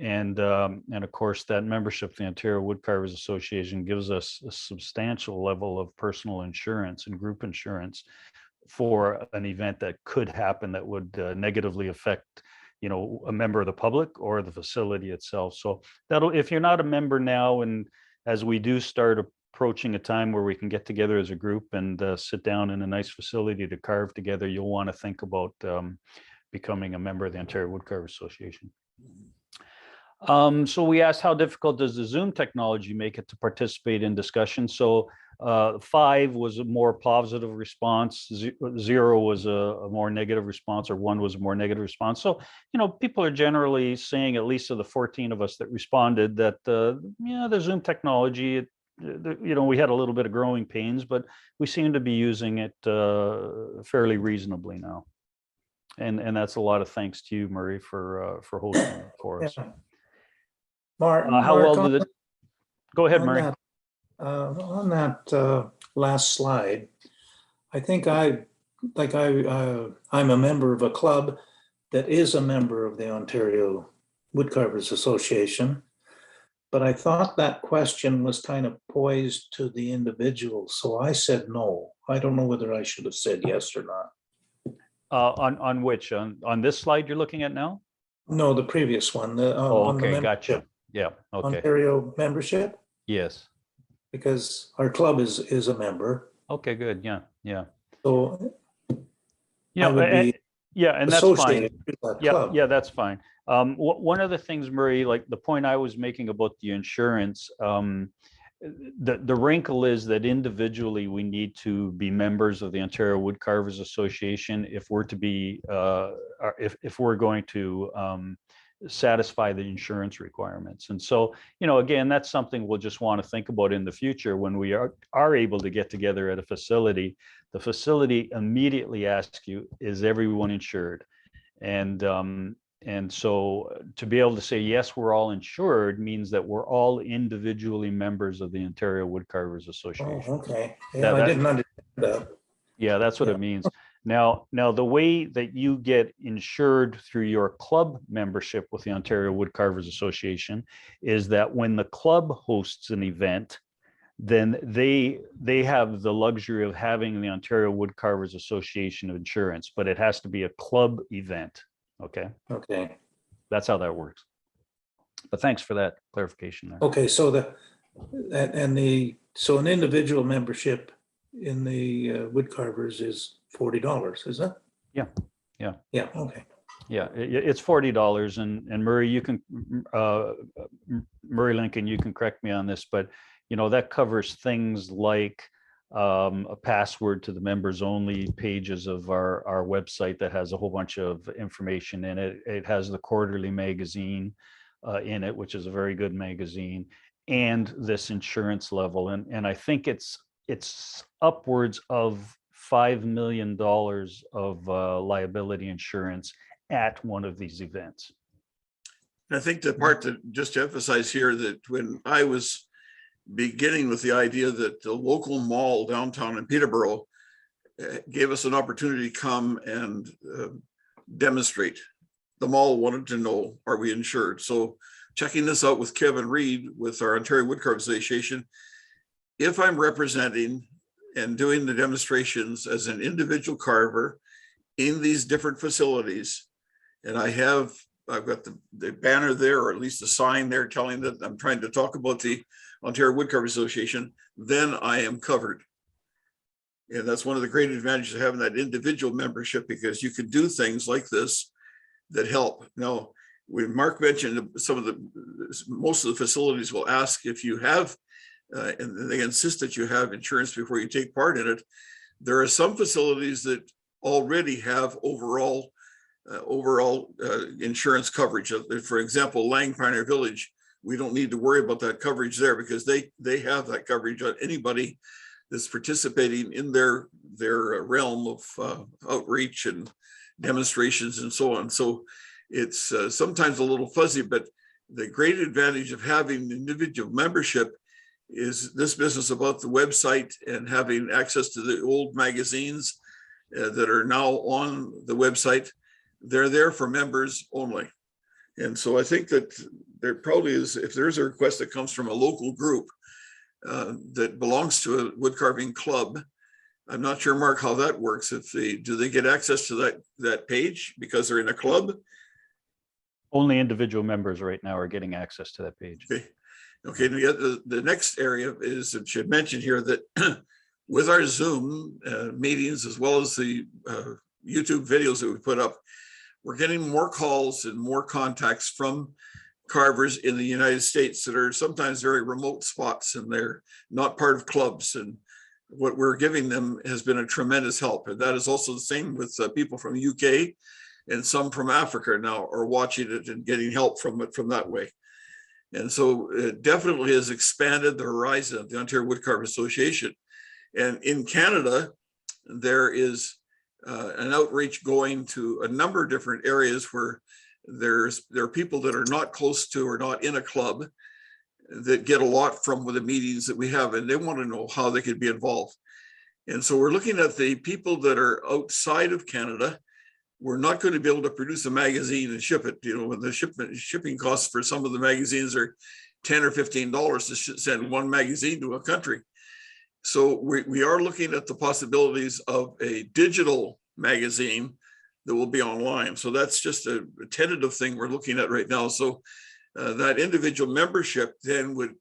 And of course, that membership of the Ontario Wood Carvers Association gives us a substantial level of personal insurance and group insurance for an event that could happen that would negatively affect, a member of the public or the facility itself. So if you're not a member now, and as we do start approaching a time where we can get together as a group and sit down in a nice facility to carve together, you'll want to think about becoming a member of the Ontario Wood Carvers Association. So we asked, how difficult does the Zoom technology make it to participate in discussion? So 5 was a more positive response, 0 was a more negative response, or 1 was a more negative response. So, people are generally saying, at least of the 14 of us that responded, that, the Zoom technology, we had a little bit of growing pains, but we seem to be using it fairly reasonably now. And that's a lot of thanks to you, Murray, for hosting it for us. Yeah. Mark, How well did it? Go ahead, Murray. On that last slide, I think I'm a member of a club that is a member of the Ontario Wood Carvers Association, but I thought that question was kind of poised to the individual, so I said no. I don't know whether I should have said yes or not. On which? On this slide you're looking at now? No, the previous one. On the Okay, gotcha. Yeah, okay. Ontario membership, Yes. because our club is a member. Okay, good. Yeah. So Yeah, I would be and that's fine. associated with that club. Yeah, that's fine. One of the things, Murray, like the point I was making about the insurance, the wrinkle is that individually we need to be members of the Ontario Wood Carvers Association if we're to be if we're going to satisfy the insurance requirements. And so, again, that's something we'll just want to think about in the future when we are able to get together at a facility. The facility immediately asks you, is everyone insured? And so to be able to say, yes, we're all insured means that we're all individually members of the Ontario Wood Carvers Association. Oh, okay. Yeah, I didn't understand that. Yeah, that's what it means. Now, the way that you get insured through your club membership with the Ontario Wood Carvers Association is that when the club hosts an event, then they have the luxury of having the Ontario Wood Carvers Association insurance, but it has to be a club event. Okay. Okay. That's how that works. But thanks for that clarification there. Okay, so so an individual membership in the wood carvers is $40, is it? Yeah. Yeah, okay. Yeah, it's $40, and Murray, you can Murray Lincoln, you can correct me on this, but that covers things like a password to the members only pages of our website that has a whole bunch of information in it. It has the quarterly magazine in it, which is a very good magazine, and this insurance level. And I think it's it's upwards of $5 million of liability insurance at one of these events. I think the part that just to emphasize here that when I was beginning with the idea that the local mall downtown in Peterborough gave us an opportunity to come and demonstrate. The mall wanted to know, are we insured? So checking this out with Kevin Reed with our Ontario Wood Carvers Association, if I'm representing and doing the demonstrations as an individual carver in these different facilities, and I've got the banner there, or at least a sign there telling that I'm trying to talk about the Ontario Wood Carvers Association, then I am covered. And that's one of the great advantages of having that individual membership, because you can do things like this that help. Now, when Mark mentioned most of the facilities will ask if you have, and they insist that you have insurance before you take part in it. There are some facilities that already have overall insurance coverage. For example, Lang Pioneer Village, we don't need to worry about that coverage there because they have that coverage on anybody that's participating in their realm of outreach and demonstrations and so on. So it's sometimes a little fuzzy, but the great advantage of having individual membership is this business about the website and having access to the old magazines that are now on the website. They're there for members only. And so I think that there probably is, if there's a request that comes from a local group that belongs to a wood carving club, I'm not sure, Mark, how that works. Do they get access to that page because they're in a club? Only individual members right now are getting access to that page. Okay. The next area is, it should mention here that with our Zoom meetings, as well as the YouTube videos that we put up, we're getting more calls and more contacts from carvers in the United States that are sometimes very remote spots, and they're not part of clubs. And what we're giving them has been a tremendous help. And that is also the same with people from the UK, and some from Africa now are watching it and getting help from it from that way. And so it definitely has expanded the horizon of the Ontario Wood Carvers Association. And in Canada, there is an outreach going to a number of different areas where there are people that are not close to or not in a club that get a lot from the meetings that we have, and they want to know how they could be involved. And so we're looking at the people that are outside of Canada. We're not going to be able to produce a magazine and ship it. You know, when the shipping costs for some of the magazines are $10 or $15 to send one magazine to a country. So we are looking at the possibilities of a digital magazine that will be online. So that's just a tentative thing we're looking at right now. So that individual membership then would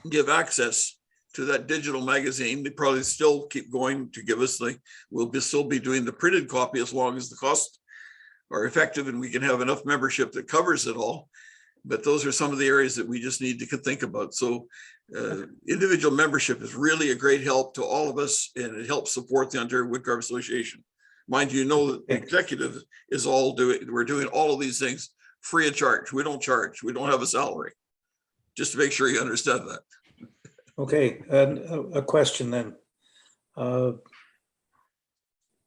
give access to that digital magazine. They probably still keep going to give us we'll still be doing the printed copy as long as the costs are effective and we can have enough membership that covers it all. But those are some of the areas that we just need to think about. So individual membership is really a great help to all of us, and it helps support the Ontario Wood Carvers Association. Mind you, that the executive is we're doing all of these things free of charge. We don't charge. We don't have a salary. Just to make sure you understand that. Okay, a question then.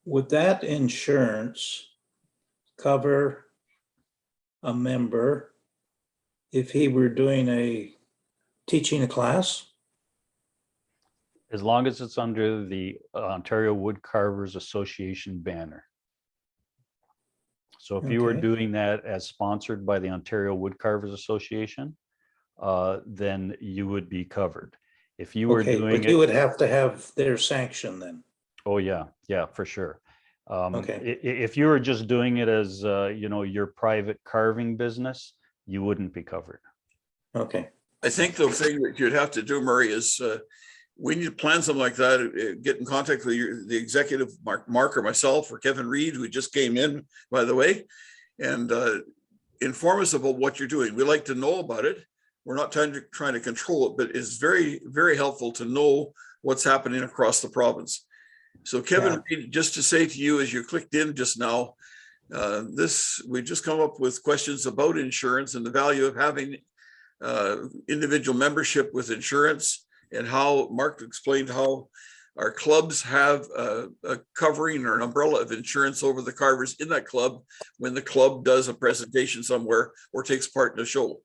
Would that insurance cover a member if he were teaching a class? As long as it's under the Ontario Wood Carvers Association banner. So if you were Okay. doing that as sponsored by the Ontario Wood Carvers Association, then you would be covered. If you were Okay, doing but it, you would have to have their sanction then. oh yeah, for sure. Okay. If you were just doing it as your private carving business, you wouldn't be covered. Okay. I think the thing that you'd have to do, Murray, is when you plan something like that, get in contact with the executive, Mark or myself, or Kevin Reed, who just came in, by the way, and inform us about what you're doing. We like to know about it. We're not trying to control it, but it's very, very helpful to know what's happening across the province. So Kevin Reed, just to say to you, as you clicked in just now, we just come up with questions about insurance and the value of having individual membership with insurance and how Mark explained how our clubs have a covering or an umbrella of insurance over the carvers in that club when the club does a presentation somewhere or takes part in a show.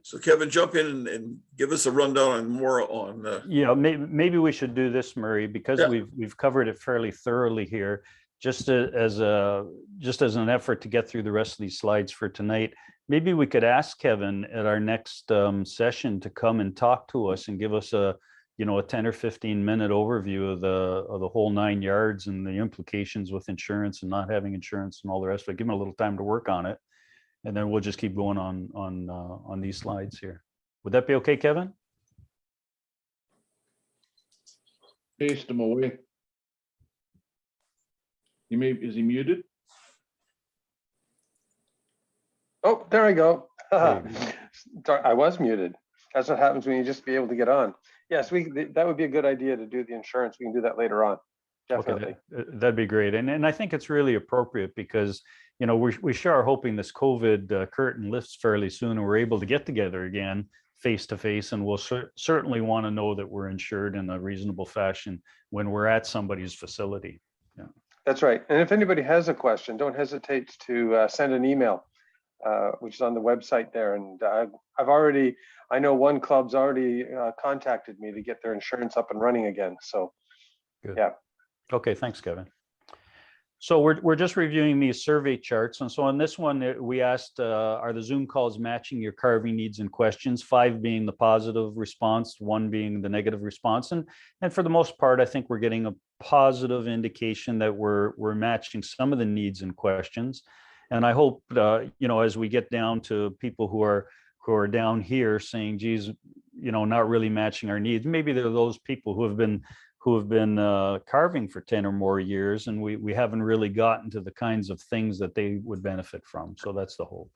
So Kevin, jump in and give us a rundown on more on. Yeah, maybe we should do this, Murray, because Yeah. we've covered it fairly thoroughly here. Just as an effort to get through the rest of these slides for tonight, maybe we could ask Kevin at our next session to come and talk to us and give us a 10 or 15 minute overview of the whole 9 yards and the implications with insurance and not having insurance and all the rest of it. Give him a little time to work on it. And then we'll just keep going on these slides here. Would that be okay, Kevin? Paste him away. Is he muted? Oh, there I go. There you Sorry, I was muted. That's what happens when you just be able to get on. Yes, that would be a good idea to do the insurance. We can do that later on. Definitely. Okay, that'd be great. And I think it's really appropriate because, we sure are hoping this COVID curtain lifts fairly soon and we're able to get together again face to face. And we'll certainly want to know that we're insured in a reasonable fashion when we're at somebody's facility. Yeah. That's right. And if anybody has a question, don't hesitate to send an email, which is on the website there. And I know one club's already contacted me to get their insurance up and running again. So, Good. Yeah. Okay, thanks, Kevin. So we're just reviewing these survey charts. And so on this one, we asked, are the Zoom calls matching your carving needs and questions? 5 being the positive response, 1 being the negative response. And for the most part, I think we're getting a positive indication that we're matching some of the needs and questions. And I hope, as we get down to people who are down here saying, geez, not really matching our needs, maybe there are those people who have been carving for 10 or more years, and we haven't really gotten to the kinds of things that they would benefit from. So that's the hope.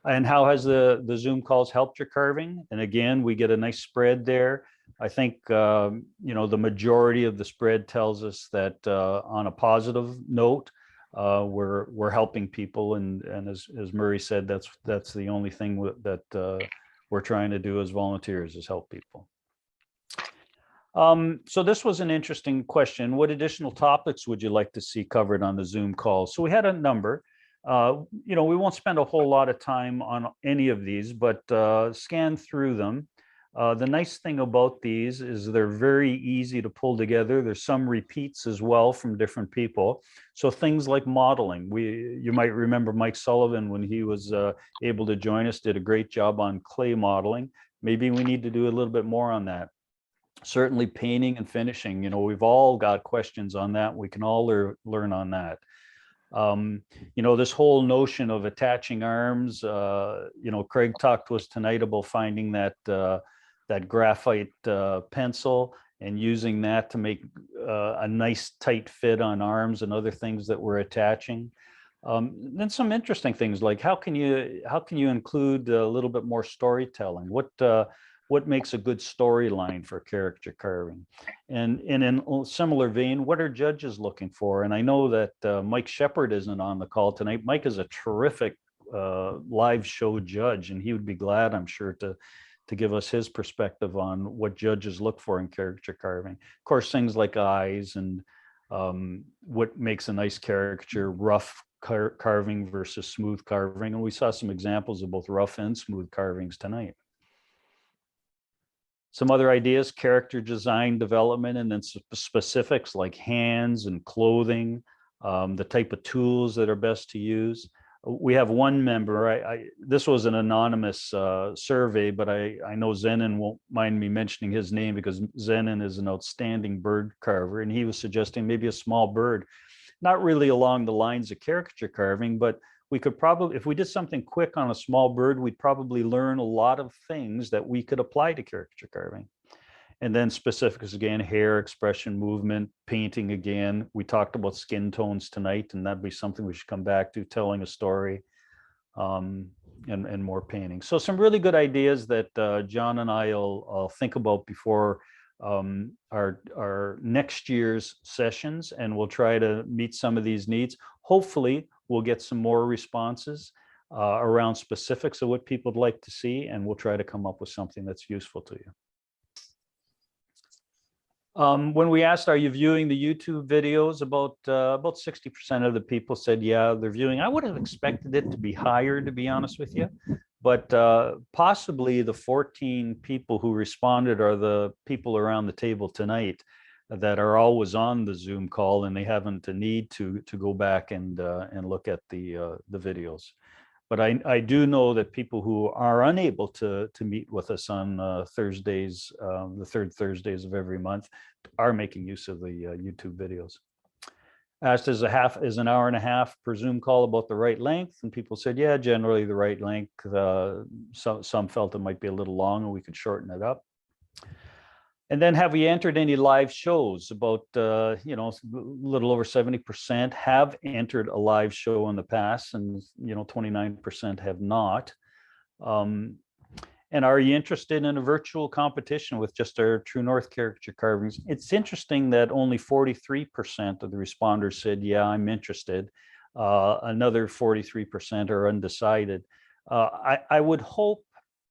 And how has the Zoom calls helped your carving? And again, we get a nice spread there. I think, the majority of the spread tells us that on a positive note, we're helping people. And as Murray said, that's the only thing that we're trying to do as volunteers is help people. So this was an interesting question. What additional topics would you like to see covered on the Zoom call? So we had a number. We won't spend a whole lot of time on any of these, but scan through them. The nice thing about these is they're very easy to pull together. There's some repeats as well from different people. So things like modeling. You might remember Mike Sullivan, when he was able to join us, did a great job on clay modeling. Maybe we need to do a little bit more on that. Certainly painting and finishing, we've all got questions on that. We can all learn on that. This whole notion of attaching arms, Craig talked to us tonight about finding that graphite pencil and using that to make a nice tight fit on arms and other things that we're attaching. Then some interesting things like how can you include a little bit more storytelling? What makes a good storyline for caricature carving? And in a similar vein, what are judges looking for? And I know that Mike Shepard isn't on the call tonight. Mike is a terrific live show judge, and he would be glad, I'm sure, to give us his perspective on what judges look for in caricature carving. Of course, things like eyes and what makes a nice caricature, rough carving versus smooth carving. And we saw some examples of both rough and smooth carvings tonight. Some other ideas, character design development, and then specifics like hands and clothing, the type of tools that are best to use. We have one member, this was an anonymous survey, but I know Zenon won't mind me mentioning his name because Zenon is an outstanding bird carver, and he was suggesting maybe a small bird, not really along the lines of caricature carving, but we could probably, if we did something quick on a small bird, we'd probably learn a lot of things that we could apply to caricature carving. And then specifics again, hair, expression, movement, painting again. We talked about skin tones tonight, and that'd be something we should come back to, telling a story, and more painting. So some really good ideas that John and I'll think about before our next year's sessions, and we'll try to meet some of these needs. Hopefully, we'll get some more responses around specifics of what people would like to see, and we'll try to come up with something that's useful to you. When we asked, are you viewing the YouTube videos, about 60% of the people said, yeah, they're viewing. I would have expected it to be higher, to be honest with you. But possibly the 14 people who responded are the people around the table tonight that are always on the Zoom call, and they haven't a need to go back and look at the videos. But I do know that people who are unable to meet with us on Thursdays, the third Thursdays of every month, are making use of the YouTube videos. Asked is an hour and a half per Zoom call about the right length, and people said, yeah, generally the right length. Some felt it might be a little long and we could shorten it up. And then, have we entered any live shows? About a little over 70% have entered a live show in the past, and 29% have not. And are you interested in a virtual competition with just our True North Caricature Carvings? It's interesting that only 43% of the responders said, yeah, I'm interested. Another 43% are undecided. I would hope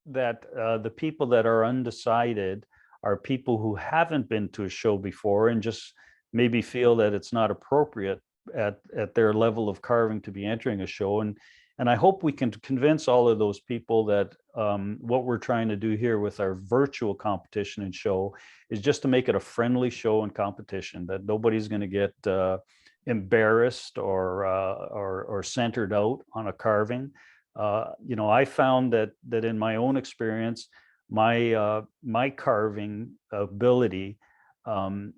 that the people that are undecided are people who haven't been to a show before and just maybe feel that it's not appropriate at their level of carving to be entering a show. And I hope we can convince all of those people that what we're trying to do here with our virtual competition and show is just to make it a friendly show and competition, that nobody's going to get embarrassed or centered out on a carving. I found that in my own experience, my carving ability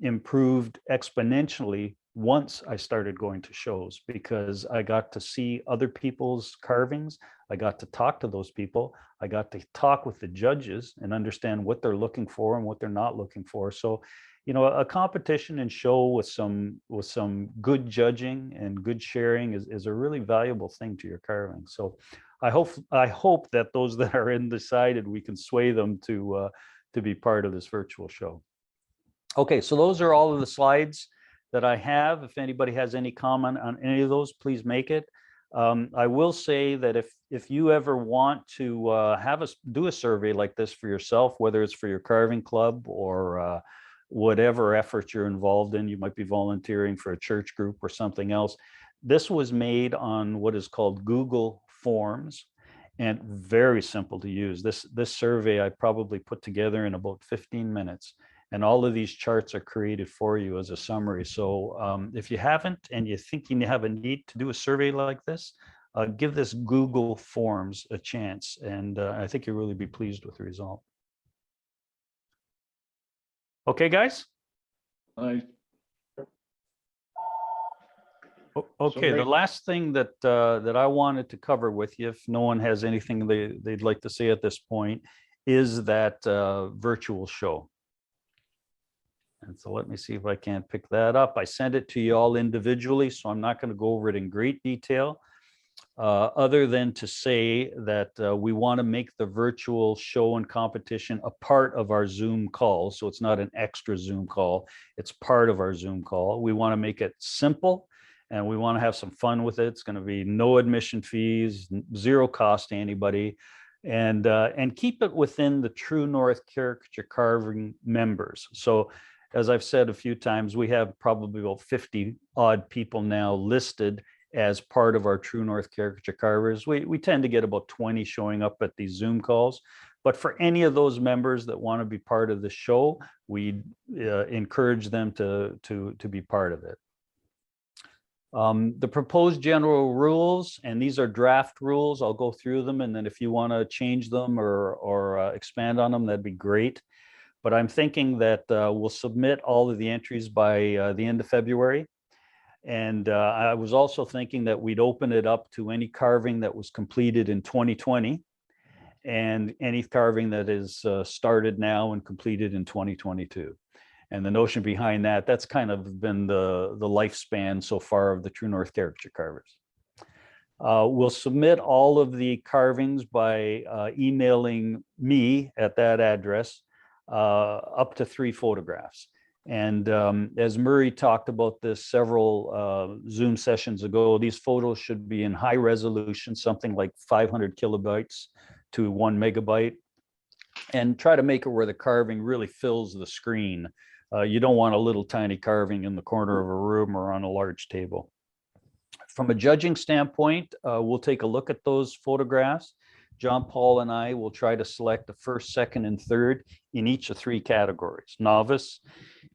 improved exponentially once I started going to shows, because I got to see other people's carvings. I got to talk to those people. I got to talk with the judges and understand what they're looking for and what they're not looking for. So, a competition and show with some good judging and good sharing is a really valuable thing to your carving. So I hope that those that are undecided, we can sway them to be part of this virtual show. Okay, so those are all of the slides that I have. If anybody has any comment on any of those, please make it. I will say that if you ever want to do a survey like this for yourself, whether it's for your carving club or whatever effort you're involved in, you might be volunteering for a church group or something else. This was made on what is called Google Forms, and very simple to use. This survey I probably put together in about 15 minutes. And all of these charts are created for you as a summary. So if you haven't and you think you have a need to do a survey like this, give this Google Forms a chance. And I think you'll really be pleased with the result. Okay, guys? I Okay, the last thing that I wanted to cover with you, if no one has anything they'd like to say at this point, is that virtual show. And so let me see if I can't pick that up. I sent it to you all individually, so I'm not going to go over it in great detail, other than to say that we want to make the virtual show and competition a part of our Zoom call. So it's not an extra Zoom call. It's part of our Zoom call. We want to make it simple, and we want to have some fun with it. It's going to be no admission fees, zero cost to anybody. And keep it within the True North Caricature Carving members. So as I've said a few times, we have probably about 50 odd people now listed as part of our True North Caricature Carvers. We tend to get about 20 showing up at these Zoom calls. But for any of those members that want to be part of the show, we encourage them to be part of it. The proposed general rules, and these are draft rules, I'll go through them, and then if you want to change them or expand on them, that'd be great. But I'm thinking that we'll submit all of the entries by the end of February. And I was also thinking that we'd open it up to any carving that was completed in 2020 and any carving that is started now and completed in 2022. And the notion behind that, that's kind of been the lifespan so far of the True North Caricature Carvers. We'll submit all of the carvings by emailing me at that address, up to 3 photographs. And as Murray talked about this several Zoom sessions ago, these photos should be in high resolution, something like 500 kilobytes to 1 megabyte, and try to make it where the carving really fills the screen. You don't want a little tiny carving in the corner of a room or on a large table. From a judging standpoint, we'll take a look at those photographs. John Paul and I will try to select the first, second, and third in each of 3 categories: novice,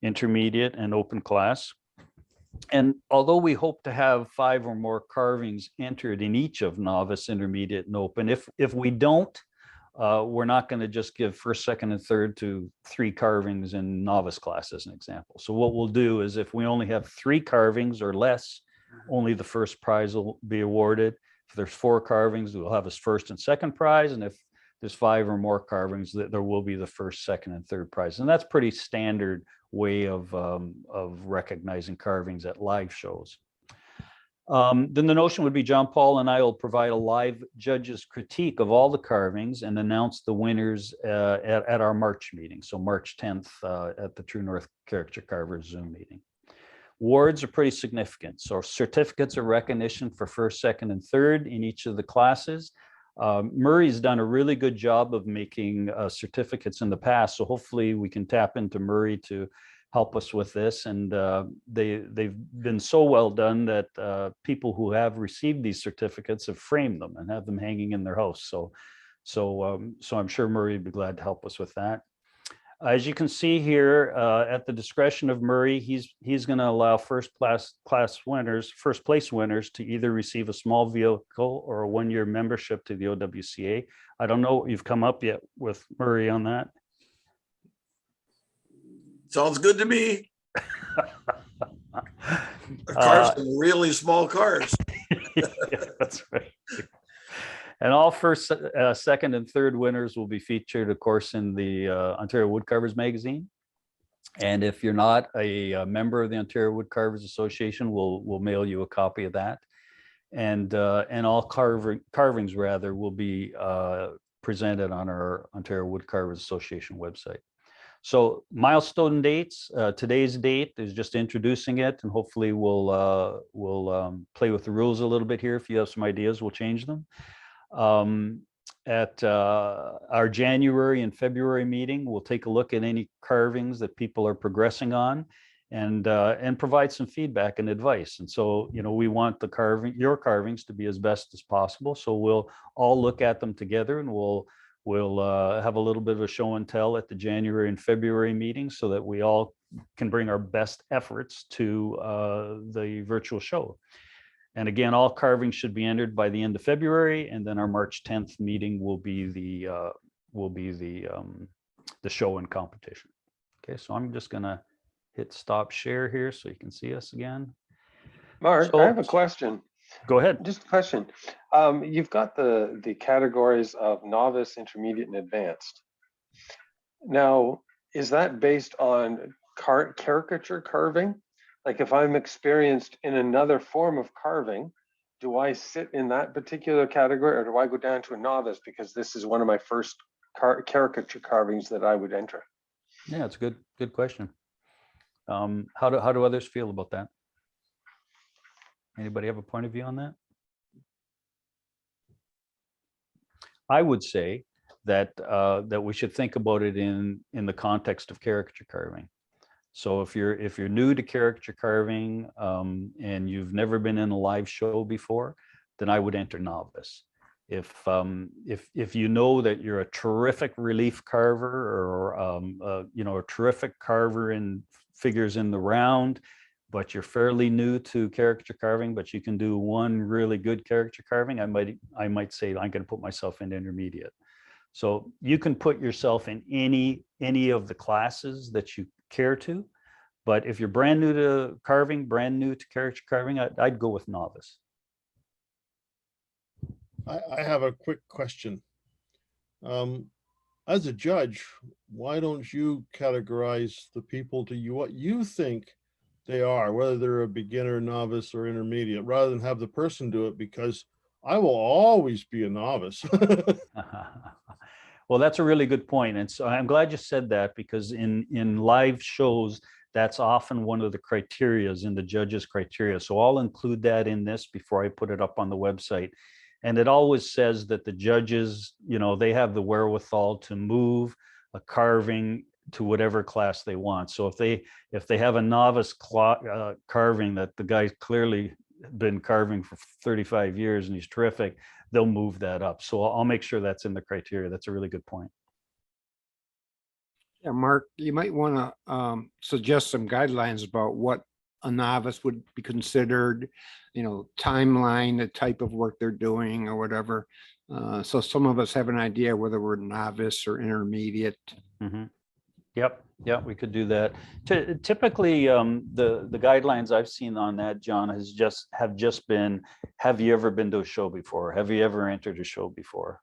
intermediate, and open class. And although we hope to have 5 or more carvings entered in each of novice, intermediate, and open, if we don't, we're not going to just give first, second, and third to 3 carvings in novice class as an example. So what we'll do is, if we only have 3 carvings or less, only the first prize will be awarded. If there's 4 carvings, we'll have a first and second prize. And if there's 5 or more carvings, there will be the first, second, and third prize. And that's pretty standard way of recognizing carvings at live shows. Then the notion would be John Paul and I will provide a live judges critique of all the carvings and announce the winners at our March meeting. So March 10th at the True North Caricature Carvers Zoom meeting. Awards are pretty significant. So certificates of recognition for first, second, and third in each of the classes. Murray's done a really good job of making certificates in the past. So hopefully we can tap into Murray to help us with this. And they've been so well done that people who have received these certificates have framed them and have them hanging in their house. So I'm sure Murray would be glad to help us with that. As you can see here, at the discretion of Murray, he's going to allow first place winners to either receive a small vehicle or a 1-year membership to the OWCA. I don't know what you've come up yet with Murray on that. Sounds good to me. Cars are really small cars. Yeah, that's right. And all first, second, and third winners will be featured, of course, in the Ontario Wood Carvers magazine. And if you're not a member of the Ontario Wood Carvers Association, we'll mail you a copy of that. And all carvings rather will be presented on our Ontario Wood Carvers Association website. So milestone dates, today's date is just introducing it, and hopefully we'll play with the rules a little bit here. If you have some ideas, we'll change them. At our January and February meeting, we'll take a look at any carvings that people are progressing on and provide some feedback and advice. And so, we want your carvings to be as best as possible. So we'll all look at them together, and we'll have a little bit of a show and tell at the January and February meeting so that we all can bring our best efforts to the virtual show. And again, all carvings should be entered by the end of February, and then our March 10th meeting will be the show and competition. Okay, so I'm just gonna hit stop share here so you can see us again. Mark, I have a question. Go ahead. Just a question. You've got the categories of novice, intermediate, and advanced. Now, is that based on caricature carving? Like, if I'm experienced in another form of carving, do I sit in that particular category, or do I go down to a novice because this is one of my first caricature carvings that I would enter? Yeah, it's a good question. How do others feel about that? Anybody have a point of view on that? I would say that we should think about it in the context of caricature carving. So if you're new to caricature carving and you've never been in a live show before, then I would enter novice. If you know that you're a terrific relief carver or a terrific carver in figures in the round, but you're fairly new to caricature carving, but you can do one really good caricature carving, I might say I'm going to put myself in intermediate. So you can put yourself in any of the classes that you care to, but if you're brand new to carving, brand new to caricature carving, I'd go with novice. I have a quick question. As a judge, why don't you categorize the people to what you think they are, whether they're a beginner, novice, or intermediate, rather than have the person do it? Because I will always be a novice. Well, that's a really good point. And so I'm glad you said that, because in live shows, that's often one of the criterias in the judges' criteria. So I'll include that in this before I put it up on the website. And it always says that the judges, they have the wherewithal to move a carving to whatever class they want. So if they have a novice carving that the guy's clearly been carving for 35 years and he's terrific, they'll move that up. So I'll make sure that's in the criteria. That's a really good point. Yeah, Mark, you might want to suggest some guidelines about what a novice would be considered, timeline, the type of work they're doing or whatever. So some of us have an idea whether we're novice or intermediate. Mm-hmm. Yep. Yeah, we could do that. Typically, the guidelines I've seen on that, John, have just been, have you ever been to a show before? Have you ever entered a show before?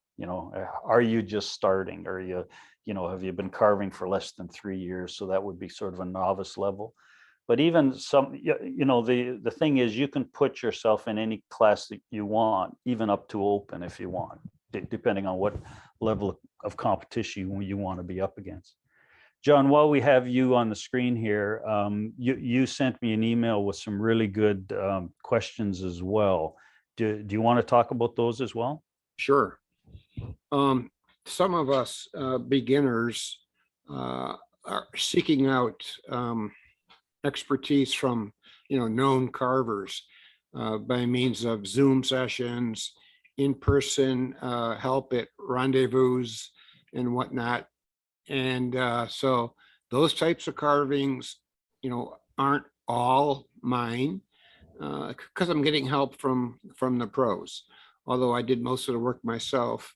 Are you just starting? Are you, have you been carving for less than 3 years? So that would be sort of a novice level. But even some, the thing is, you can put yourself in any class that you want, even up to open if you want, depending on what level of competition you want to be up against. John, while we have you on the screen here, you sent me an email with some really good questions as well. Do you want to talk about those as well? Sure. Some of us beginners are seeking out expertise from known carvers by means of Zoom sessions, in-person help at rendezvous and whatnot. And so those types of carvings, aren't all mine because I'm getting help from the pros. Although I did most of the work myself,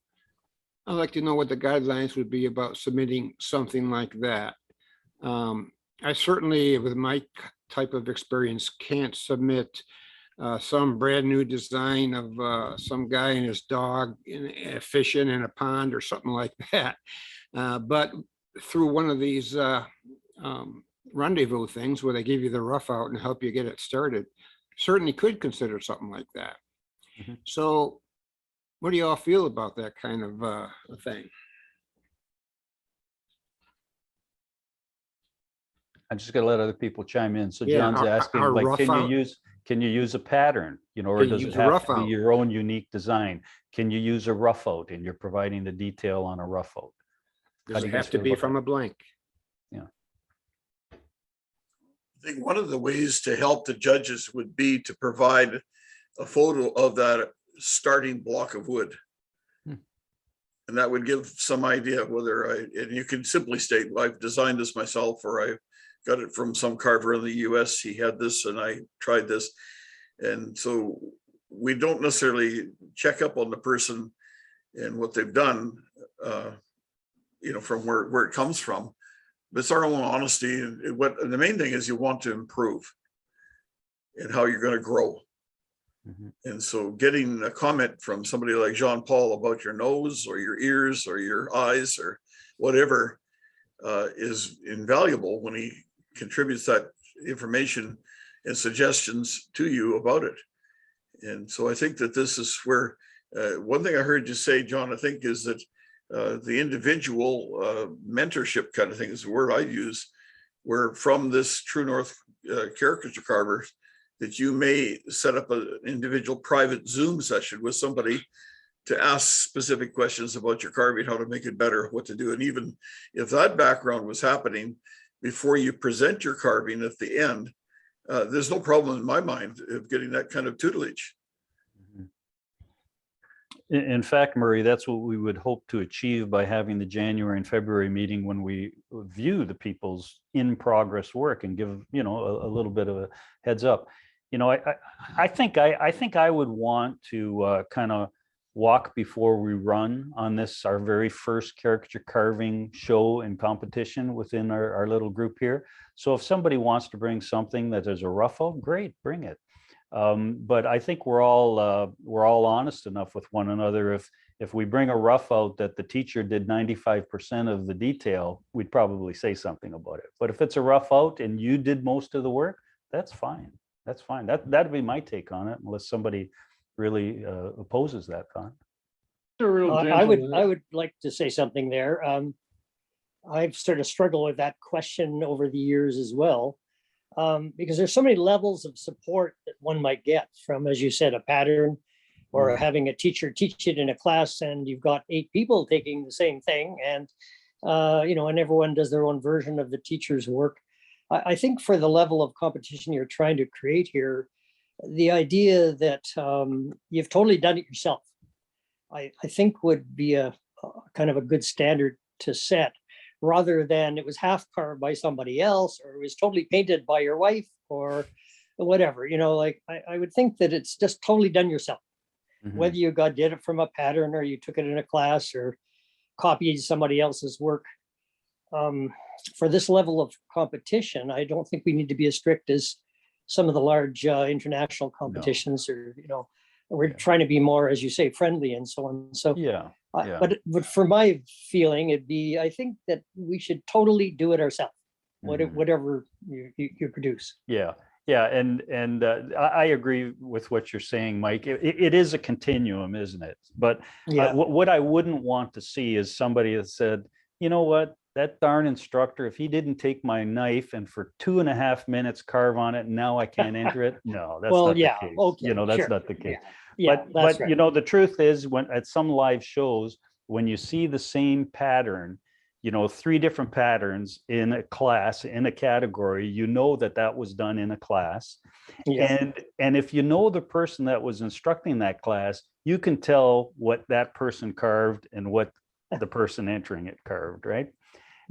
I'd like to know what the guidelines would be about submitting something like that. I certainly, with my type of experience, can't submit some brand new design of some guy and his dog fishing in a pond or something like that. But through one of these rendezvous things where they give you the rough out and help you get it started, certainly could consider something like that. Mm-hmm. So what do you all feel about that kind of thing? I'm just gonna let other people chime in. So yeah, John's asking, like, can you use a pattern, or does it have to be your own unique design? Can you use a rough out and you're providing the detail on a rough out? Does it have to be from a blank? Yeah. I think one of the ways to help the judges would be to provide a photo of that starting block of wood. And that would give some idea whether and you can simply state, well, I've designed this myself, or I got it from some carver in the US. He had this and I tried this. And so we don't necessarily check up on the person and what they've done, from where it comes from. But it's our own honesty. And the main thing is you want to improve and how you're going to grow. Mm-hmm. And so getting a comment from somebody like Jean-Paul about your nose or your ears or your eyes or whatever is invaluable when he contributes that information and suggestions to you about it. And so I think that this is where one thing I heard you say, John, I think is that the individual mentorship kind of thing is the word I use, where from this True North Caricature Carvers, that you may set up an individual private Zoom session with somebody to ask specific questions about your carving, how to make it better, what to do. And even if that background was happening before you present your carving at the end, there's no problem in my mind of getting that kind of tutelage. In fact, Murray, that's what we would hope to achieve by having the January and February meeting, when we view the people's in progress work and give, a little bit of a heads up. I think I would want to kind of walk before we run on this, our very first caricature carving show and competition within our little group here. So if somebody wants to bring something that is a rough out, great, bring it. But I think we're all honest enough with one another. If we bring a rough out that the teacher did 95% of the detail, we'd probably say something about it. But if it's a rough out and you did most of the work, that's fine. That's fine. That'd be my take on it, unless somebody really opposes that thought. I would like to say something there. I've sort of struggled with that question over the years as well, because there's so many levels of support that one might get from, as you said, a pattern, or having a teacher teach it in a class, and you've got 8 people taking the same thing, and and everyone does their own version of the teacher's work. I think for the level of competition you're trying to create here, the idea that you've totally done it yourself, I think would be a kind of a good standard to set, rather than it was half carved by somebody else, or it was totally painted by your wife, or whatever. Like I would think that it's just totally done yourself. Whether you did it from a pattern, or you took it in a class, or copied somebody else's work. For this level of competition, I don't think we need to be as strict as some of the large international competitions, or we're trying to be more, as you say, friendly and so on. So but for my feeling, I think that we should totally do it ourselves, whatever you produce. Yeah, and I agree with what you're saying, Mike. It is a continuum, isn't it? But what I wouldn't want to see is somebody that said, you know what, that darn instructor, if he didn't take my knife and for 2.5 minutes carve on it, and now I can't enter it. No, that's not the case. Okay, that's not the case. But right. The truth is, when at some live shows, when you see the same pattern, 3 different patterns in a class, in a category, that was done in a class. And if the person that was instructing that class, you can tell what that person carved and what the person entering it carved, right?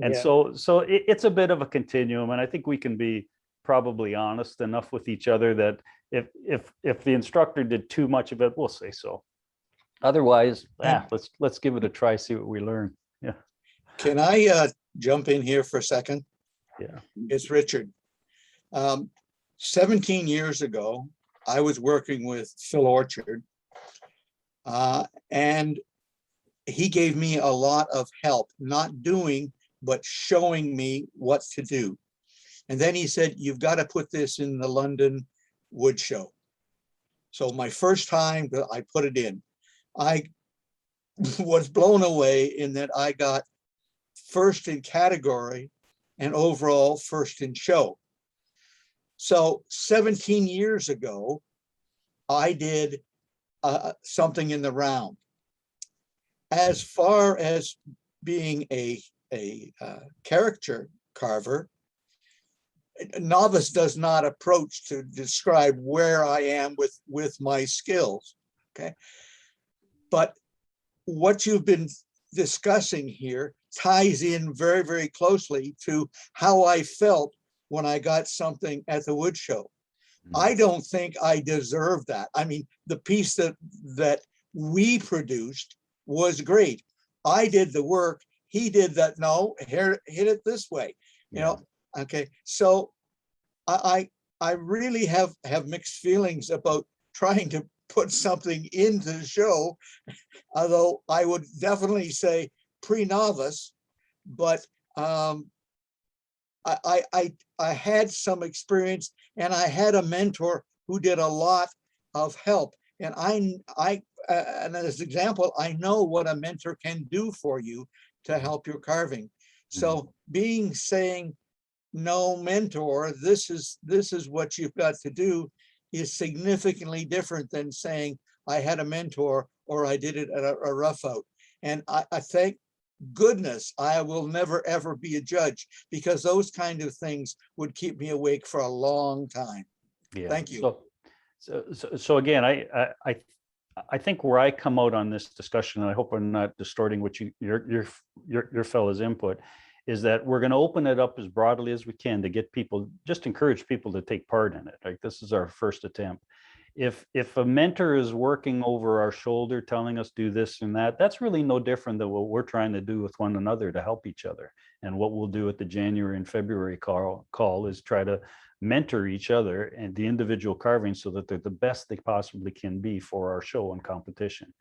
And so it's a bit of a continuum, and I think we can be probably honest enough with each other that if the instructor did too much of it, we'll say so. Otherwise, let's give it a try, see what we learn. Yeah. Can I jump in here for a second? Yeah. It's Richard. 17 years ago, I was working with Phil Orchard, and he gave me a lot of help, not doing, but showing me what to do. And then he said, you've got to put this in the London Wood Show. So my first time that I put it in, I was blown away in that I got first in category and overall first in show. So 17 years ago, I did something in the round. As far as being a caricature carver, novice does not approach to describe where I am with my skills, okay? But what you've been discussing here ties in very, very closely to how I felt when I got something at the wood show. I don't think I deserve that. I mean, the piece that we produced was great. I did the work. He did that. No, here, hit it this way. Okay. So I really have mixed feelings about trying to put something into the show, although I would definitely say pre-novice, but I had some experience, and I had a mentor who did a lot of help. And and as an example, I know what a mentor can do for you to help your carving. So saying no mentor, this is what you've got to do, is significantly different than saying I had a mentor or I did it at a rough out. And I thank goodness I will never ever be a judge, because those kind of things would keep me awake for a long time. Thank you. So again, I think where I come out on this discussion, and I hope I'm not distorting what your fellas' input, is that we're going to open it up as broadly as we can to get people, just encourage people to take part in it. Like, this is our first attempt. If a mentor is working over our shoulder telling us do this and that, that's really no different than what we're trying to do with one another to help each other. And what we'll do at the January and February call is try to mentor each other and the individual carving so that they're the best they possibly can be for our show and competition.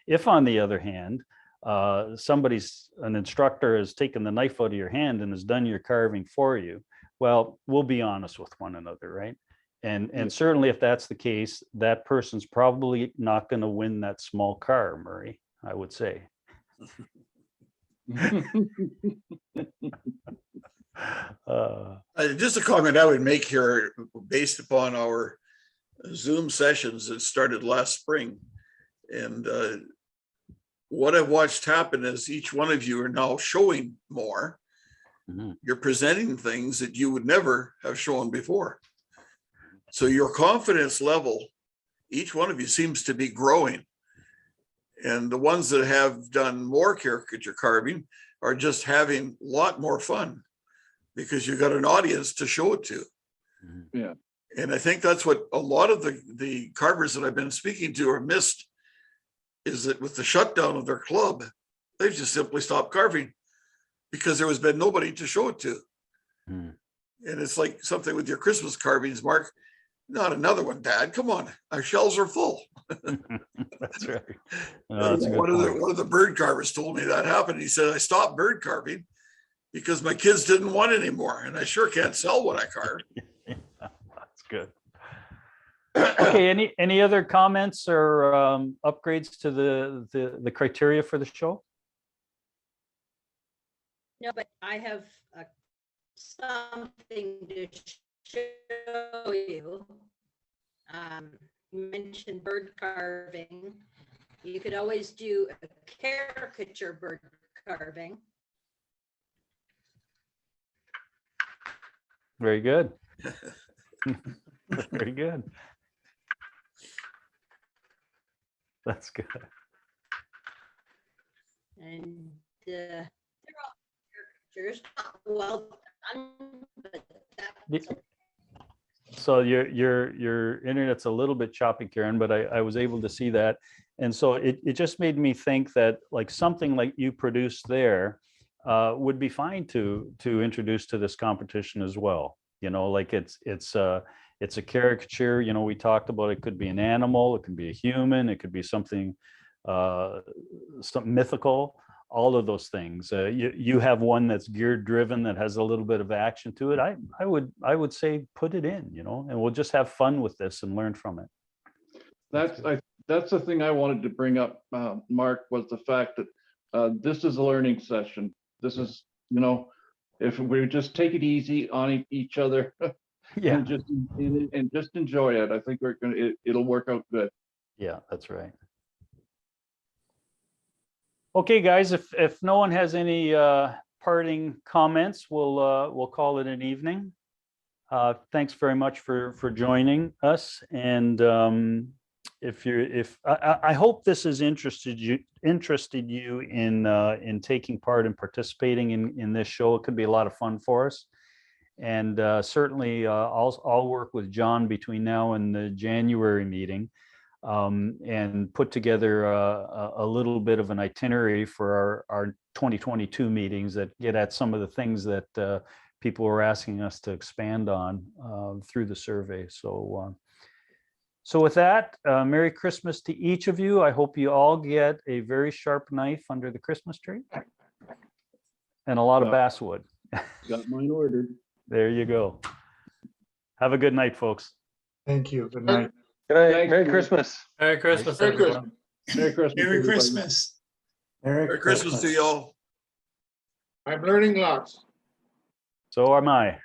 If, on the other hand, an instructor has taken the knife out of your hand and has done your carving for you, well, we'll be honest with one another, right? And certainly if that's the case, that person's probably not going to win that small car, Murray, I would say. Just a comment I would make here, based upon our Zoom sessions that started last spring, and what I've watched happen is each one of you are now showing more. Mhm. You're presenting things that you would never have shown before. So your confidence level, each one of you seems to be growing. And the ones that have done more caricature carving are just having a lot more fun because you've got an audience to show it to. Yeah. And I think that's what a lot of the carvers that I've been speaking to are missed, is that with the shutdown of their club, they've just simply stopped carving because there has been nobody to show it to. Mm. And it's like something with your Christmas carvings, Mark. Not another one, Dad. Come on, our shelves are full. That's right. That's a good point. One of the bird carvers told me that happened. He said, I stopped bird carving because my kids didn't want it anymore. And I sure can't sell what I carved. That's good. Okay, any other comments or upgrades to the criteria for the show? No, but I have something to show you. You mentioned bird carving. You could always do a caricature bird carving. Very good. Very good. That's good. And they're all caricatures, not well done, but that's okay. So your internet's a little bit choppy, Karen, but I was able to see that. And so it just made me think that like something like you produced there would be fine to introduce to this competition as well. You know, like it's a caricature, you know, we talked about it could be an animal, it could be a human, it could be something mythical, all of those things. You have one that's gear driven that has a little bit of action to it. I would say put it in, you know, and we'll just have fun with this and learn from it. That's the thing I wanted to bring up, Mark, was the fact that this is a learning session. This is, you know, if we just take it easy on each other Yeah. and just enjoy it, I think it'll work out good. Yeah, that's right. Okay, guys, if no one has any parting comments, we'll call it an evening. Thanks very much for joining us. And I hope this has interested you in taking part and participating in this show. It could be a lot of fun for us. And certainly I'll work with John between now and the January meeting and put together a little bit of an itinerary for our 2022 meetings that get at some of the things that people were asking us to expand on through the survey. So with that, Merry Christmas to each of you. I hope you all get a very sharp knife under the Christmas tree and a lot of basswood. Got mine ordered. There you go. Have a good night, folks. Thank you. Good night. Good night. Thank Merry you. Christmas. Merry Christmas, Merry everyone. Merry Christmas. Merry everybody. Christmas. Merry Christmas to y'all. I'm learning lots. So am I.